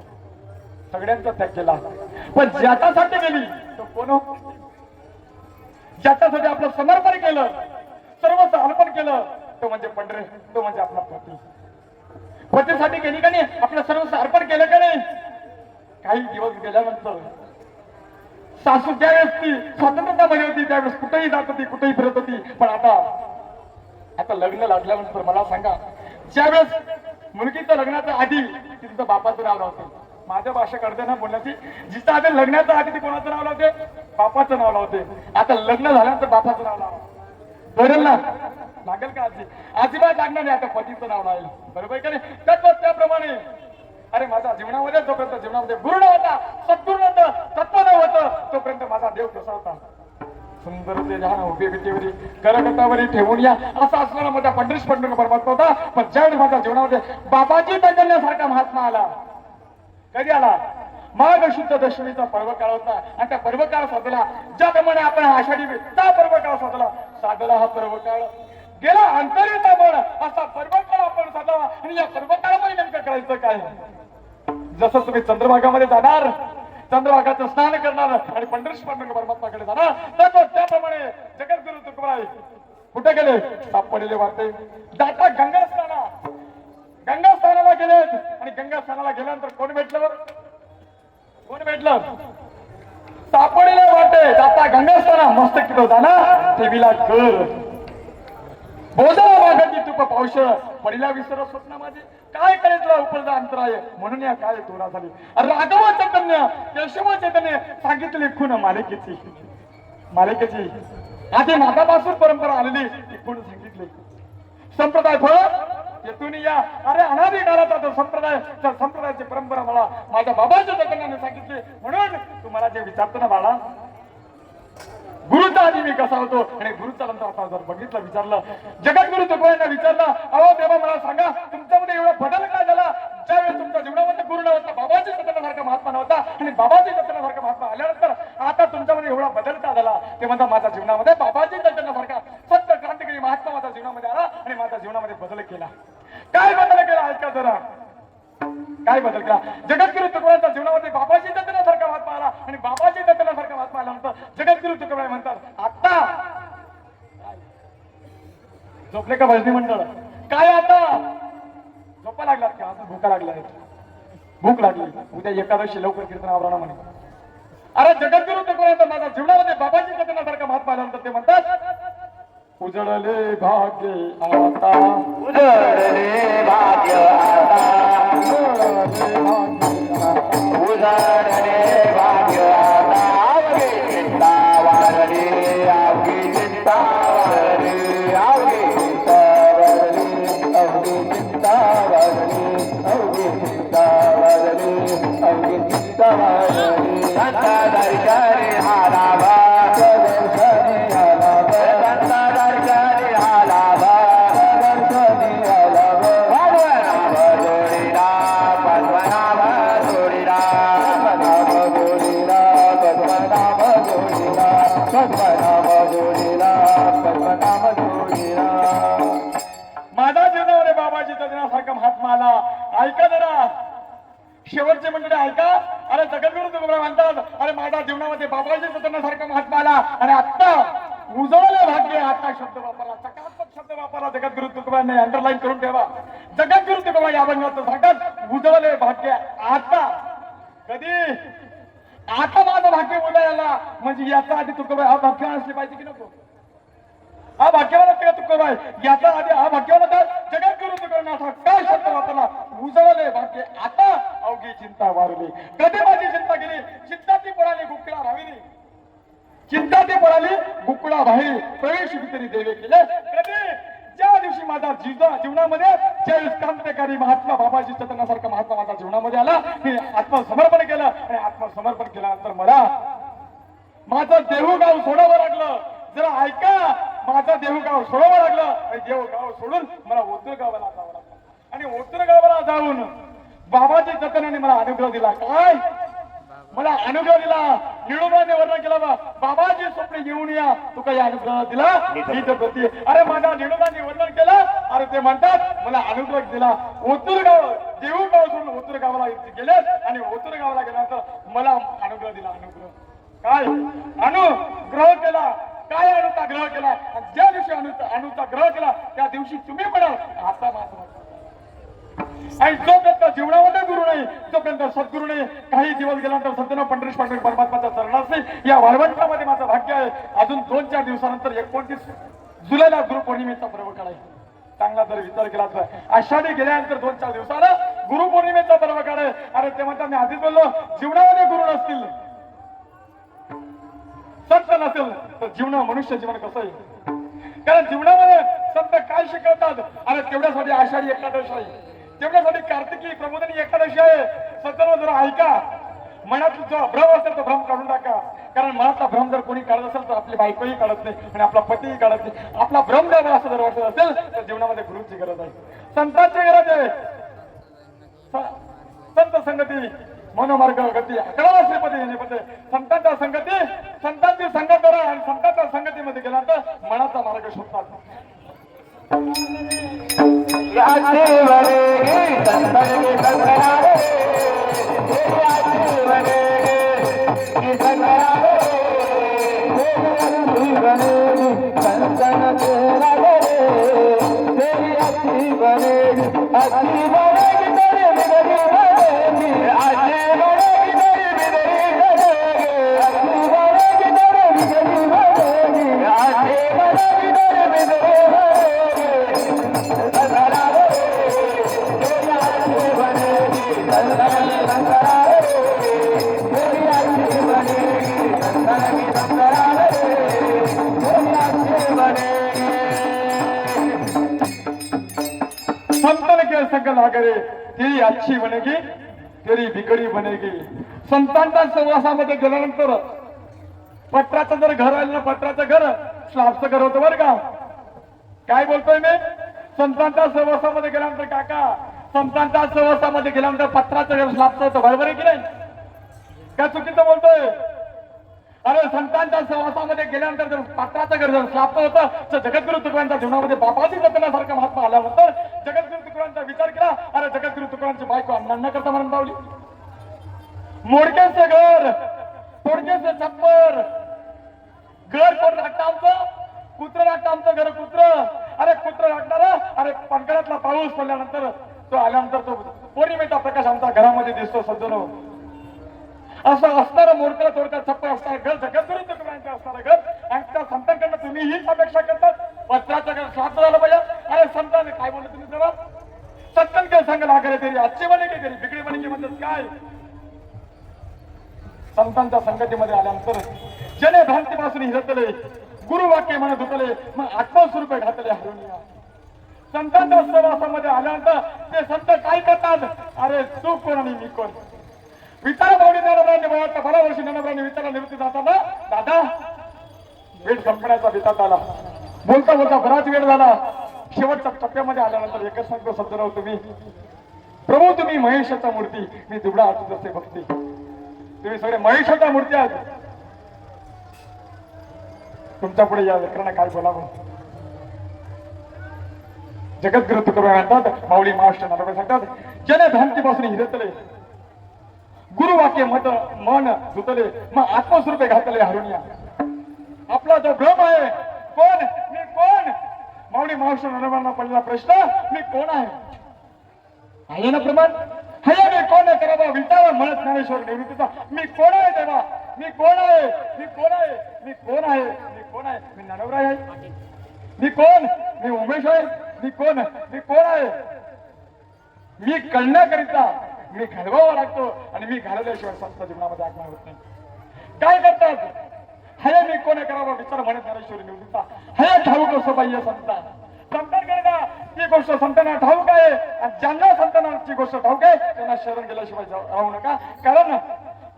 सगळ्यांचा त्याग केला पण ज्याच्यासाठी गेली तो कोण ज्याच्यासाठी आपलं समर्पण केलं सर्वच अर्पण केलं तो म्हणजे पंढरे तो म्हणजे आपला पती. पतीसाठी गेली का नाही आपलं सर्वच अर्पण केलं का नाही. काही दिवस गेल्यानंतर सासू ज्यावेळेस ती स्वातंत्र्यामध्ये होती त्यावेळेस कुठेही जात होती कुठेही फिरत होती. पण आता लग्न लागल्यानंतर मला सांगा ज्यावेळेस मुलगीचं लग्नाच्या आधी तिचं बापाचं नाव लावते. माझ्या भाषा कळते ना बोलण्याची जिचं आधी लग्नाच्या आधी ती कोणाचं नाव लावते बापाचं नाव लावते. आता लग्न झाल्यानंतर बापाचं नाव लावा बरं ना लागेल का आजी अजिबात लागणार नाही. आता पतीचं नाव लावेल बरोबर का नाही. त्याप्रमाणे अरे माझ्या जीवनामध्ये जोपर्यंत जीवनामध्ये गुरु नव्हता सद्गुरु नव्हतं तत्व नव्हतं तोपर्यंत माझा देव कसा होता सुंदर ते ध्यान उभे विटेवरी करकटावरी ठेवून या असा असणारा माझा पंढरीश पंढर परमात्मा होता. पण ज्यावेळी माझ्या जीवनामध्ये बाबाजी दंडण्यासारखा महात्मा आला कधी आला माघ शुद्ध दशमीचा पर्व काळ होता आणि त्या पर्व काळ साधला ज्याप्रमाणे आपण आषाढी त्या पर्व काळ साधला हा पर्व काळ गेला अंतरीचा बळ असा पर्व काळ आपण साधला. आणि या पर्व काळामध्ये नेमकं करायचं काय जसं तुम्ही चंद्रभागामध्ये जाणार चंद्रभागाचं स्नान करणार आणि पंढरीश पंढर परमात्माकडे जाणार तर त्याप्रमाणे जगद्गुरु तुकोबाई कुठे गेले सापडलेले वाटते जाता गंगास्थानाला गेलेत आणि गंगास्थानाला गेल्यानंतर कोण भेटलं सापडलेले वाटे जाता गंगास्थाना मस्त किलो जाना ठेवीला कर बोजाला वागाची तुप पावश पडीला विसर स्वप्न माझे काय करायचं उपलजा अंतराय म्हणून या काय तोरा झाली. राघव चैतन्य केशव चैतन्य सांगितली खून मालिकेची आधी मातापासून परंपरा आलेली ती खूण सांगितली. संप्रदाय फळ येथून या अरे अनादी काळाचा तो संप्रदायाची परंपरा मला माझ्या बाबाच्या चैतन्याने सांगितली. म्हणून तुम्हाला जे विचारतो ना बाळा गुरुचा आधी मी कसा होतो आणि गुरुचा नंतर आता जर बघितलं विचारलं जगद्गुरु तुकोबांना विचारलं अहो देवा मला सांगा तुमच्यामध्ये एवढा बदल काय झाला ज्यावेळेस तुमच्या जीवनामध्ये गुरु नव्हता बाबाजी दत्तनासारखा महात्मा नव्हता आणि बाबाजी दत्तनासारखा महात्मा आल्यानंतर आता तुमच्यामध्ये एवढा बदल का झाला ते म्हणता माझ्या जीवनामध्ये बाबाजी दत्तनासारखा सत्य क्रांतिकारी महात्मा माझ्या जीवनामध्ये आला आणि माझ्या जीवनामध्ये बदल केला. काय बदल केला ऐका जरा काय बदल केला जगद्गुरु तुकोबांच्या जीवनामध्ये बाबाजी दत्तनासारखा महात्मा आला आणि बाबाजी दत्तनासारखा महात्मा आल्यानंतर जगद्गुरु तुकोबाई म्हणतात आता झोपले का भजनी मंडळ काय आता झोपा लागलात का आता भूका लागल्या भूक लागली उद्या एकादशी लवकर कीर्तन आवरणा म्हणे. अरे जगद्गुरु तुकोबांच्या माझ्या जीवनामध्ये बाबाजी दत्तनासारखा महात्मा आल्यानंतर ते म्हणतात उजळले भाग्य आता उजळले भाग्य आता उजळले भाग्य आता अवघे चिंता वारली अवघी चिंता वारली अवघी चिंता वारली अवघी चिंता वारली अवघी चिंता वारली अवघी चिंता वारली संत दर्शनी हालावा दर्शनी हालावा संत दर्शनी हालावा दर्शनी हालावा पद्मनाभ जोडीला पद्मनाभ जोडीला पद्मनाभ जोडीला शेवटचे मंडळी ऐका. अरे जगद्गुरु तुकोबराय म्हणतात, अरे माझ्या जीवनामध्ये बाबाजी सतनासारखा महात्मा आला आणि आता उजळलं भाग्य. आता शब्द वापरला, सकारात्मक शब्द वापरला जगद्गुरु तुकोबरायांनी, अंडरलाईन करून ठेवा. जगद्गुरु तुकोबराय या अभंगात सांगतात उजळले भाग्य. आता कधी? आता माझं भाग्य उदयाला. म्हणजे याचा आधी तुकोबराय हा भाग्यवान असले पाहिजे की नको? हा भाग्यवान असते का तुकोबराय? याचा आधी हा भाग्यवान होता. जगद्गुरु तुकोबरायांनी असा काय शब्द वापरला? उजळले भाग्य. आता अवघी चिंता वारली. कधी माझी चिंता गेली? चिंता ती पळाली गुकुळा राहिली. चिंता ती पळाली गुकुळा बाहेर प्रवेश तरी देवे केले. कधी? ज्या दिवशी माझ्या जीवनामध्ये ज्यावेळेस क्रांतिकारी महात्मा बाबाजी चतनासारखा महात्मा माझ्या जीवनामध्ये आला, मी आत्मसमर्पण केलं आणि आत्मसमर्पण केल्यानंतर मला माझं देहूगाव सोडावं लागलं. जरा ऐका, माझं देहूगाव सोडावं लागलं आणि देहूगाव सोडून मला ओतूर गावाला जावं लागलं. आणि ओतूर गावाला जाऊन बाबाजी चतनाने मला अनुग्रह दिला. काय मला अनुग्रह दिला? निळोबाने वर्णन केला बा, बाबाजी स्वप्ने घेऊन या, तू काही अनुग्रह दिला गती. अरे माझ्या निळोबाने वर्णन केलं. अरे ते म्हणतात मला अनुग्रह दिला. ओतूर गाव देहू गाव सोडून ओतूर गावाला गेले आणि ओतूर गावाला गेल्यानंतर मला अनुग्रह दिला. अनुग्रह काय? अनुग्रह केला. काय अणुचा ग्रह केला? ज्या दिवशी अणुचा ग्रह केला त्या दिवशी तुम्ही म्हणाल आता माझा. आणि जोपर्यंत जीवनामध्ये गुरु नाही, जोपर्यंत सद्गुरु नाही, काही दिवस गेल्यानंतर सद्गुरू पंढरीश पाटील परमात्माच्या चरणात नाही. या वाळवंटामध्ये माझं भाग्य आहे. अजून 2-4 दिवसानंतर 29 जुलैला गुरुपौर्णिमेचा पर्व काढायचा. चांगला जर विचार केला तर आषाढी गेल्यानंतर 2-4 दिवसाला गुरुपौर्णिमेचा पर्व काढाय. अरे ते म्हणतात, मी आधीच बोललो, जीवनामध्ये गुरु नसतील, संत नसेल तर मनुष्य जीवन कसं आहे? कारण जीवनामध्ये संत काय शिकवतात? अरे तेवढ्यासाठी आषाढी एकादशी आहे, तेवढ्यासाठी कार्तिकी प्रबोधिनी एकादशी आहे. सज्जनो जरा ऐका, मनात जो भ्रम असेल तो भ्रम काढून टाका. कारण मनातला भ्रम जर कोणी काढत असेल तर आपली बायकोही काढत नाही आणि आपला पतीही काढत नाही. आपला भ्रम जर असं जर वाटत असेल तर जीवनामध्ये गुरुची गरज आहे, संतांची गरज आहे. संत संगती मनोमार्ग गती अकरा श्रीपती येणे पते. संतांच्या संगती, संतांची संगत करा आणि संतांच्या संगतीमध्ये गेल्यानंतर मनाचा मार्ग शोधतात. संतन के संग लागरे तेरी अच्छी बनेगी, तेरी बिगड़ी बनेगी. संतांच्या सहवासामध्ये गेल्यानंतर पत्राचं जर घर आलं ना, पत्राचं घर स्लॅबचं घर होतं बरं का. काय बोलतोय मी? संतांच्या सहवासामध्ये गेल्यानंतर काका, संतांच्या सहवासामध्ये गेल्यानंतर पत्राचं घर स्लॅबचं होतं, बरोबर आहे की नाही? काय चुकीचं बोलतोय? अरे संतांच्या सहवासामध्ये गेल्यानंतर जर पत्राचं घर जर स्लॅबचं होतं तर जगद्गुरु तुकोबांच्या जीवनामध्ये बाबाजी जतनासारखा महात्मा आल्यानंतर जगद्गुरु तुकोबांचा विचार केला. अरे जगद्गुरु तुकोबांची बायको अण्णा करता म्हणून पावली. मोडकेचे घर, तोडकेचे छप्पर, घर कोण लागतं आमचं? कुत्र लागतं आमचं घर, कुत्र. अरे कुत्र लागणार. अरे पंकडातला पाऊस पडल्यानंतर तो आल्यानंतर तो पौर्णिमेचा प्रकाश आमच्या घरामध्ये दिसतो. सज्जनो, असं असणारं मोडकं तोडकं छप्पर असणारं घर जगद्गुरु तुकोबांचं असणारं घर. आणि त्या संतांकडनं तुम्ही हीच अपेक्षा करतात पत्राचं घर शास्त्र झालं पाहिजे. अरे संतांनी काय बोलले तुम्ही तेव्हा? सत्तन के संग लागले तरी अच्छे बनेगी, तरी बिगडी बनेगी. म्हणजे काय? संतांच्या संगतीमध्ये आल्यानंतर जने भ्रांतीपासून हिरतले, गुरुवाक्य म्हणत होतले, मग आत्मस्वरूपे घातले हरुनिया. संतांच्या सहवासामध्ये आल्यानंतर ते संत काय करतात? अरे तू कोण आणि मी कोण? विचार भावनी ज्ञानोबांनी मला 12 वर्षी ज्ञानोबांनी विचारा निवृत्ती जाताना, दादा वेळ संपण्याचा विचार आला. बोलता बोलता बराच वेळ झाला. शेवटच्या टप्प्यामध्ये आल्यानंतर एकच सांगतो सज्जनो, तुम्ही प्रभू, तुम्ही महेशाच्या मूर्ती, मी दुबळा आठवत असते भक्ती. तुम्ही सगळे महेशाच्या मूर्ती आहात. तुमच्या पुढे या लेकरांना काय बोलावं? जगद्गुरु तुकोबराय म्हणतात, माऊली महाराष्ट्र नारोबा सांगतात, जने भ्रांतीपासून हिरतले, गुरुवाक्य मत मन धुतले मग आत्मस्वरूपे घातले हरुनिया. आपला जो भ्रम आहे कोण मी कोण माऊली महाराष्ट्र नरमांना पडलेला प्रश्न मी कोण आहे ना प्रमाण हया मी कोण आहे करावा विचारा म्हणत ज्ञानेश्वर निवृत्तीचा मी कोण आहे देवा मी कोण आहे मी कोण आहे मी कोण आहे मी कोण आहे मी ज्ञानोबराय आहे मी कोण मी उमेश आहे मी कोण आहे मी कळण्याकरिता मी घडवावा लागतो आणि मी घालवल्याशिवाय संत जीवनामध्ये आगमन होत नाही. काय करतात हया मी कोण करावा विचार म्हणत ज्ञानेश्वर निवृत्तीचा हया ठाऊक असो बाह्य संता संतांकरिता ती गोष्ट संतांना ठाऊक आहे आणि ज्यांना संतांना ती गोष्ट ठाऊक आहे त्यांना शरण गेल्याशिवाय राहू नका. कारण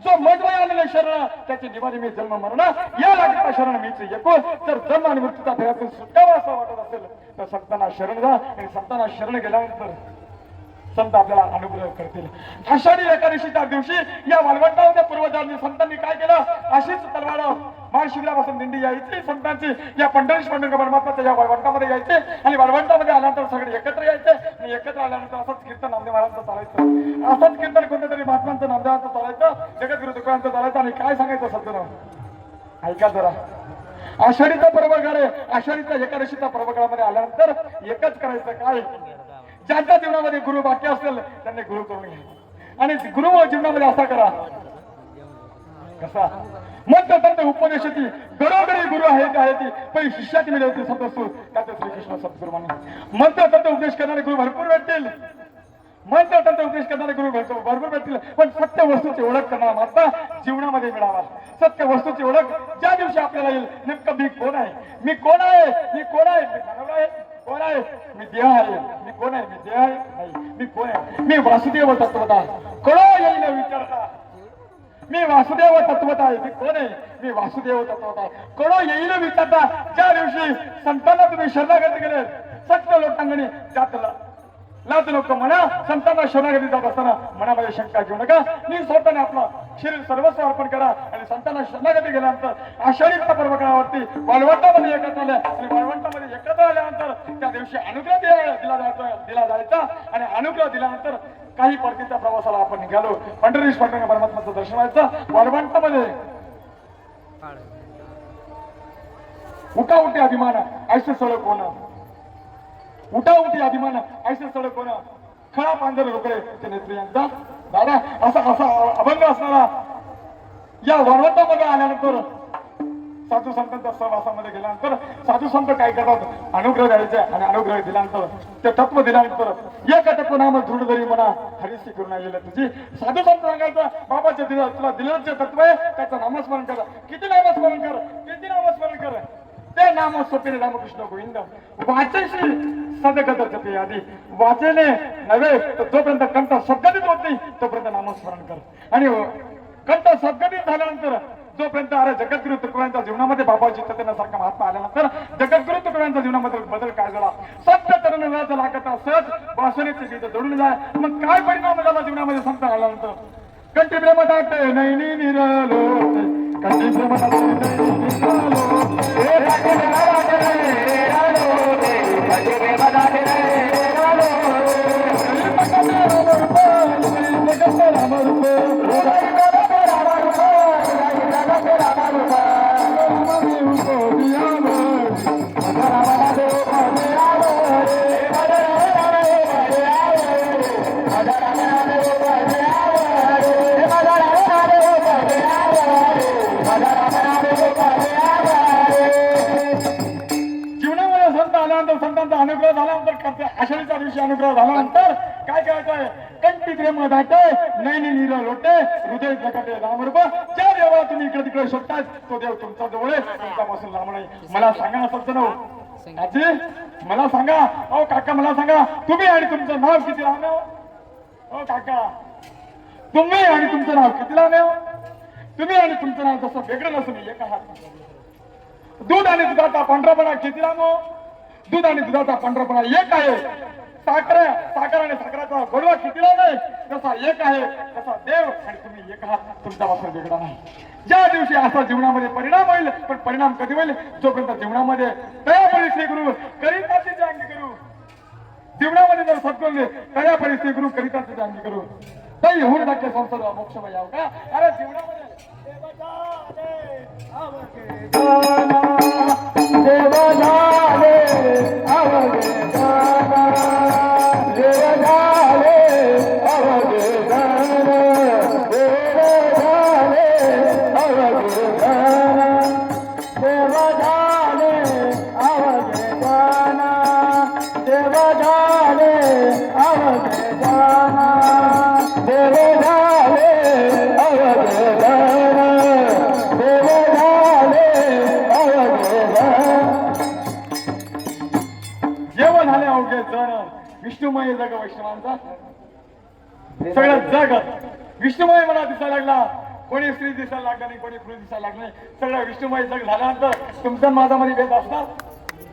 जो मजवाय आलेले शरण त्याची निवारी मी जन्म मरण या लागता शरण मीच एकू. जर जन्म आणि मृत्यूचा भेदातून सुटावा असं वाटत असेल तर संतांना शरण जा आणि संतांना शरण गेल्यानंतर संत आपल्याला अनुग्रह करतील. आषाढी एकादशीच्या दिवशी या वाळवंटामध्ये पूर्वजांनी संतांनी काय केलं अशीच तलवार महाशिबिरापासून दिंडी यायची संतांची या पंढरीश पंढरपूर परमात्माच्या या वाळवंटामध्ये यायचे आणि वाळवंटामध्ये आल्यानंतर सगळे एकत्र यायचे आणि एकत्र आल्यानंतर असंच कीर्तन नामदेव महाराजांचं चालायचं. असंच कीर्तन कोणत्या तरी महात्मांचं नामदेवांचं चालायचं जगद्गुरु तुकारांचं चालायचं. आणि काय सांगायचं सज्जन ऐका जरा आषाढीचा पर्व काळ आषाढीचा एकादशीचा पर्व काळामध्ये आल्यानंतर एकच करायचं काय ज्यांच्या जीवनामध्ये गुरु बाकी असेल त्यांनी गुरु करून घ्या आणि गुरु जीवनामध्ये असा करा कसा मध्य तंत्र उपदेशाची घरोघरी गुरु आहे ती पण शिष्याची मिळेल होती सदस्यू त्याचे श्रीकृष्ण सद्गुरु म्हणून मध्य तंत्र उपदेश करणारे गुरु भरपूर भेटतील मध्य तंत्र उपदेश करणारे गुरु भरपूर भेटतील पण सत्य वस्तूची ओळख करणारा मात्र जीवनामध्ये मिळावा. सत्य वस्तूची ओळख ज्या दिवशी आपल्याला येईल नेमकं मी कोण आहे मी कोण आहे मी कोण आहे मी मानव आहे कोण आहे मी देह आहे मी कोण आहे मी देह आहे नाही मी कोण आहे मी वासुदेव तत्वता कळो येईल विचारता मी वासुदेव तत्वता आहे मी कोण आहे मी वासुदेव तत्वता कळो येईल विचारता. ज्या दिवशी संतांना तुम्ही शरणागती केले सत्य लोकांनी जातला लाज नको म्हणा संतांना शरणागती जात असताना मनामध्ये शंका घेऊ नका. मी स्वतःने आपला शरीर सर्वस्व अर्पण करा आणि संतांना शरणागती गेल्यानंतर आषाढीचा पर्व काळावरती वाळवंटामध्ये एकत्र आल्या आणि वाळवंटामध्ये एकत्र आल्यानंतर त्या दिवशी अनुग्रह दिला जायचा आणि अनुग्रह दिल्यानंतर काही परतीच्या प्रवासाला आपण निघालो. पंढरीश पंढरपूर परमात्म्याचं दर्शन व्हायचं. वाळवंटामध्ये उठाउठी अभिमान ऐसे सळ कोण उठाउठी अभिमान ऐसे सळ कोण खळा पांजर रोकडे ते नेत्री यांचा दादा असा असा अभंग असणारा या वाळवंटामध्ये आल्यानंतर साधू संतांच्या सहवासामध्ये गेल्यानंतर साधू संत काय करतात अनुग्रह द्यायचे आणि अनुग्रह दिल्यानंतर ते तत्व दिल्यानंतर एक तत्व नाम दृढ जरी म्हणा हरिसी करून आलेलं तुझी साधू संत सांगायचं बाबाच्या तुला दिलेलं जे तत्व आहे त्याचं नामस्मरण कर. किती नामस्मरण कर किती नामस्मरण कर ते नाम सोपे रामकृष्ण गोविंद वाचेशी सदगत जपे आधी वाचेने नव्हे तर जोपर्यंत कंठ सद्गतीत होत नाही तोपर्यंत नामस्मरण कर आणि कंठ सद्गतीत झाल्यानंतर जोपर्यंत अरे जगद्गुरु तुकोबांच्या जीवनामध्ये बाबाजी सारखा महात्मा आल्यानंतर जगद्गुरु तुकोबांच्या जीवनामध्ये बदल काय झाला. सत्य तरुणाचा लागत असत वासनेचे बीज जोडून जाय. मग काय परिणाम झाला जीवनामध्ये संत आल्यानंतर कंठी प्रेम दाटे नैनी निरालो कंठी प्रेम दाटे नैनी निरालो संतांचा अनुग्रह झाल्यानंतर आषाढीच्या दिवशी अनुग्रह झाल्यानंतर काय करायचंय कंठी प्रेम दाटे नैनी नीर लोटे हृदय जगते रामरूप. ज्या देवाला तुम्ही इकडे तिकडे शोधताय तो देव तुमचा जवळ आहे तुमच्यापासून लांब नाही. मला सांगा ना सज्जनो आजी मला सांगा अहो काका मला सांगा तुम्ही आणि तुमचं नाव किती लहान आहे हो काका तुम्ही आणि तुमचं नाव किती लहान आहे तुम्ही आणि तुमचं नाव जसं वेगळं नसून एक आहात. दूध आणि दुधाचा पांढरापणा किती लांब हो दूध आणि दुधाचा पांढरापणा एक आहे. साखर आणि साखराचा गोडवा किती लांब आहे जसा एक आहे तसा देव आणि तुम्ही एक आहात तुमच्यापासून वेगळा नाही. ज्या दिवशी असा जीवनामध्ये परिणाम होईल पण परिणाम कधी होईल जोपर्यंत जीवनामध्ये तयापरी श्री गुरु करिताचे अंगी करू जीवनामध्ये जर सत्करले तयापरी श्री गुरु करिताचे अंगी करू तरी होऊन टाके संसार मोक्षमय यावं का. अरे जीवनामध्ये देव झाले अवघे गाना, देव झाले अवघे गाना, देव झाले अवघे गाना, देव झाले अवघे गाना, देव झाले अवघे गाना, देव झाले अवघे गाना, देव झाले अवघे गाना. जेवण झाले अवघे जण विष्णुमय जग वैष्णवांचा सगळं जग विष्णुमय मला दिसायला लागला. कोणी स्त्री दिसायला लागला नाही, कोणी पुरुष दिसायला लागला नाही. सगळं विष्णुमय जग झाल्यानंतर तुमचा माझामध्ये भेद असणार.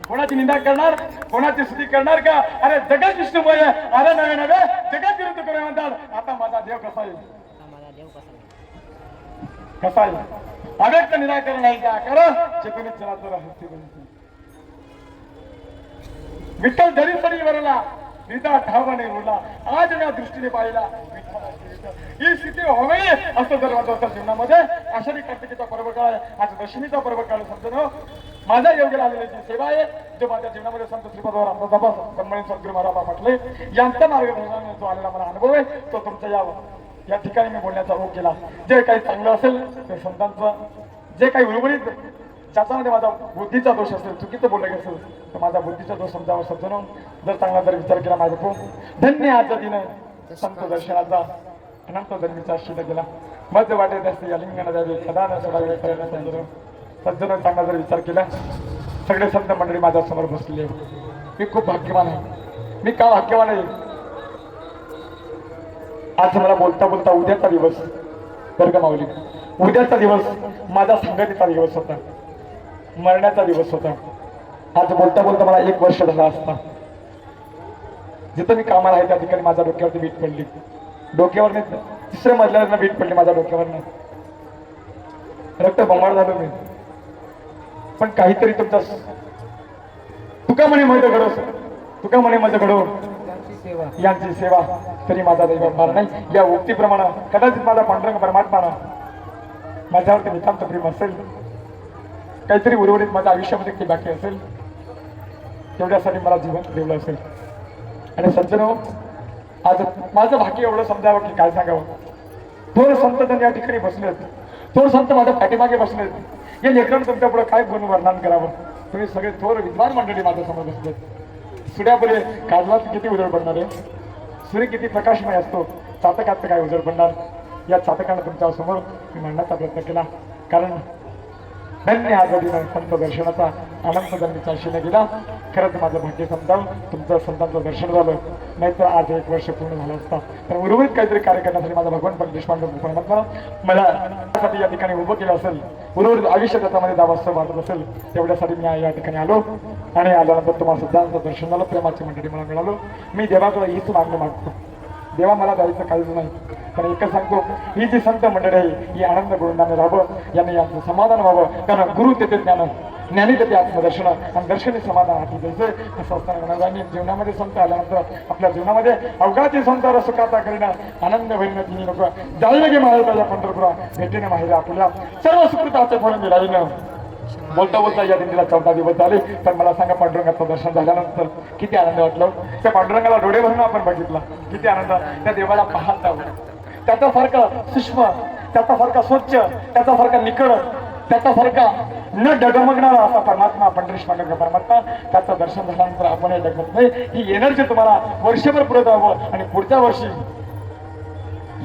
कोणाची निंदा करणार, कोणाची स्तुती करणार का. अरे जगत विष्णुमय आहे. अरे नवे नवे जगत विरुद्ध करू म्हणतात. आता माझा देव कसा येईल, कसा येईल. अव्यक्त निराकरण नाही का कारण चेतनित चराचर हस्ती बनते. विठ्ठल जरी सरी वरला निदा ठावाने रोला आज या दृष्टीने पाहिला विठ्ठलाची ही स्थिती हवी असं जर वाटत असेल जीवनामध्ये. आषाढी कार्तिकीचा पर्व काळ आहे, आज दशमीचा पर्व काळ समजून माझ्या योग्य आलेली जी सेवा आहे जो माझ्या जीवनामध्ये संत श्रीपाद रामदास ब्रह्मणी सद्गुरू महाराज म्हटले यांच्या मार्गदर्शनाने जो आलेला मला अनुभव आहे तो तुमच्या या ठिकाणी मी बोलण्याचा ओघ केला. जे काही चांगलं असेल ते संतांचं, जे काही उर्वरित ज्याच्यामध्ये माझा बुद्धीचा दोष असेल, चुकीचं बोललं असेल तर माझा बुद्धीचा दोष समजावा समजून जर चांगला जर विचार केला माझा खूप धन्य आजचा दिन संत दर्शनाचा अनंत जन्मीचा शिला गेला. मध्य वाटेत असते अलिंगना द्यावे सदा न सोडावे सज्जन चांगला जर विचार केला. सगळे संत मंडळी माझ्या समोर बसलेले. मी खूप भाग्यवान आहे. मी का भाग्यवान आहे. आज मला बोलता बोलता उद्याचा दिवस बरं का माऊली, उद्याचा दिवस माझा संगतीचा दिवस होता, मरण्याचा दिवस होता. आज बोलता बोलता मला 1 वर्ष झाला असता. जिथं मी कामाला आहे त्या ठिकाणी माझ्या डोक्यावरती बीट पडली. डोक्यावर नाही, 3ऱ्या मजल्यावरनं बीट पडली माझ्या डोक्यावरनं. रक्त बंबाळ झालो मी. पण काहीतरी तुमचा तुका म्हणे माझं घडो, तुका म्हणे माझं घडो यांची सेवा तरी माझा दैव फार नाही. या उक्तीप्रमाणे कदाचित माझा पांडुरंग परमात्मानं माझ्यावरती नितांत प्रेम असेल, काहीतरी उर्वरित माझ्या आयुष्यामध्ये काही बाकी असेल, तेवढ्यासाठी मला जीवन ठेवलं असेल. आणि सज्जनो आज माझं भाग्य एवढं समजावं की काय सांगावं. थोर संत जण या ठिकाणी बसलेत, थोर संत माझ्या पाठीमागे बसलेत. या लेकरांना तुमच्या पुढे काय गुण वर्णन करावं. तुम्ही सगळे थोर विद्वान मंडळी माझ्यासमोर बसलेत. सूर्यापुढे काजलात किती उजेड पडणार आहे, सूर्य किती प्रकाशमय असतो, चातकात काय उजेड पडणार. या चातकानं तुमच्या समोर मी मांडण्याचा प्रयत्न केला. कारण धन्य आजादीनं संत दर्शनाचा अनंत जन्मीचा आशीने गेला. खरंच माझं भाग्य समजावं तुमचं संतांचं दर्शन झालं, नाहीतर आज 1 वर्ष पूर्ण झालं असतं. तर उर्वरित काहीतरी कार्य करण्यासाठी माझा भगवान पंडित परमात्मा मला या ठिकाणी उभं केलं असेल, उर्वरित आयुष्य त्याच्यामध्ये दावास्त वाटत असेल, तेवढ्यासाठी मी या ठिकाणी आलो. आणि आल्यानंतर तुम्हाला सिद्धांचं दर्शन झालं, प्रेमाची मंडळी मला मिळालो. मी देवाकडे हीच मागणं मागतो. देवा मला द्यायचं काहीच नाही, पण एकच सांगतो, ही जी संत मंडळी आहे ही आनंद गुरुंदाने राहावं, यांनी यांचं समाधान व्हावं. कारण गुरु तेथे ज्ञान, ज्ञानी तेथे आत्मदर्शन आणि दर्शनी समाधान हाती द्यायचं. असं असताना जीवनामध्ये संत आल्यानंतर आपल्या जीवनामध्ये अवघाची संसार सुखाचा करीना आनंद भरीन तिन्ही लोक जाईल गे महाराजा पंढरपुरा भेटीने माहिती आपल्या सर्व सुकृताचे फळ मिळालं. बोलता बोलता या दिंडीला 14 दिवस झाले. तर मला सांगा पांडुरंगाचं दर्शन झाल्यानंतर किती आनंद वाटलं. त्या पांडुरंगाला डोळे भरून आपण बघितला, किती आनंद. त्या देवाला पाहता त्याच्यासारखा सूक्ष्म, त्याच्यासारखा स्वच्छ, त्याच्यासारखा निखळ, त्याच्यासारखा न डगमगणारा असा परमात्मा पंढरीश पांडुरंग परमात्मा. त्याचं दर्शन झाल्यानंतर आपण हे डगमत नाही. ही एनर्जी तुम्हाला वर्षभर पुढे जावं आणि पुढच्या वर्षी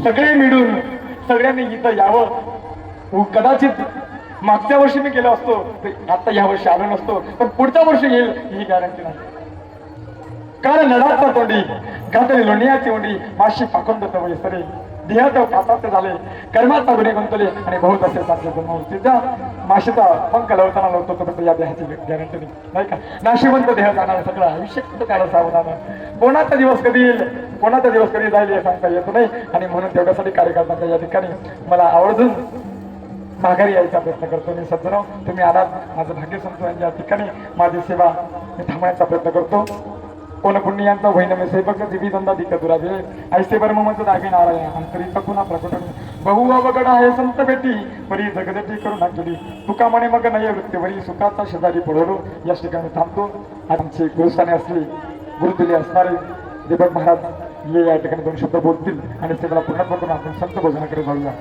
सगळे मिळून सगळ्यांनी इथं यावं. कदाचित मागच्या वर्षी मी गेलो असतो, आता या वर्षी आलो नसतो, पण पुढच्या वर्षी येईल ही गॅरंटी नाही. कारण नडाचा तोंडी घातली लोणियाची ओंडी माशी पाखंद तवळी सरे देहात पाताते झाले कर्माचा गुन्हे गुंतले आणि बहुत असे साधले जन्मवृत्तीच्या माशीचा पंख लवताना लवतो तर या देहाची गॅरंटी नाही का. नाशिवंत देह जाणार सगळं आयुष्य कुठं काढा सावधान. कोणाचा दिवस कधी येईल, कोणाचा दिवस कधी जाईल हे सांगता येत नाही. आणि म्हणून तेवढ्यासाठी कार्यकर्त्यांच्या या ठिकाणी मला आवर्जून माघारी यायचा प्रयत्न करतो. मी सज्जनो तुम्ही आलात, माझं भाग्य समजून या ठिकाणी माझी सेवा मी थांबण्याचा प्रयत्न करतो. कोण पुण्यांचा वैनमे सेवक दिवी दंदा दिक दुरावे ऐसे वर्ममच दागे नारायण अंतरीचा पुन्हा प्रकट बहु अवघड आहे संत बेटी परी जगदेटी करू नागली तुका म्हणे मग नाही वृत्तीवरी सुखाचा शेजारी पडवलो या ठिकाणी थांबतो आमचे गुरुस्थाने असले गुरुदिले असणारे दीपक महाराज हे या ठिकाणी 2 शब्द बोलतील आणि सगळा पूर्णत्व करून आपण संत भोजनाकडे जाऊया.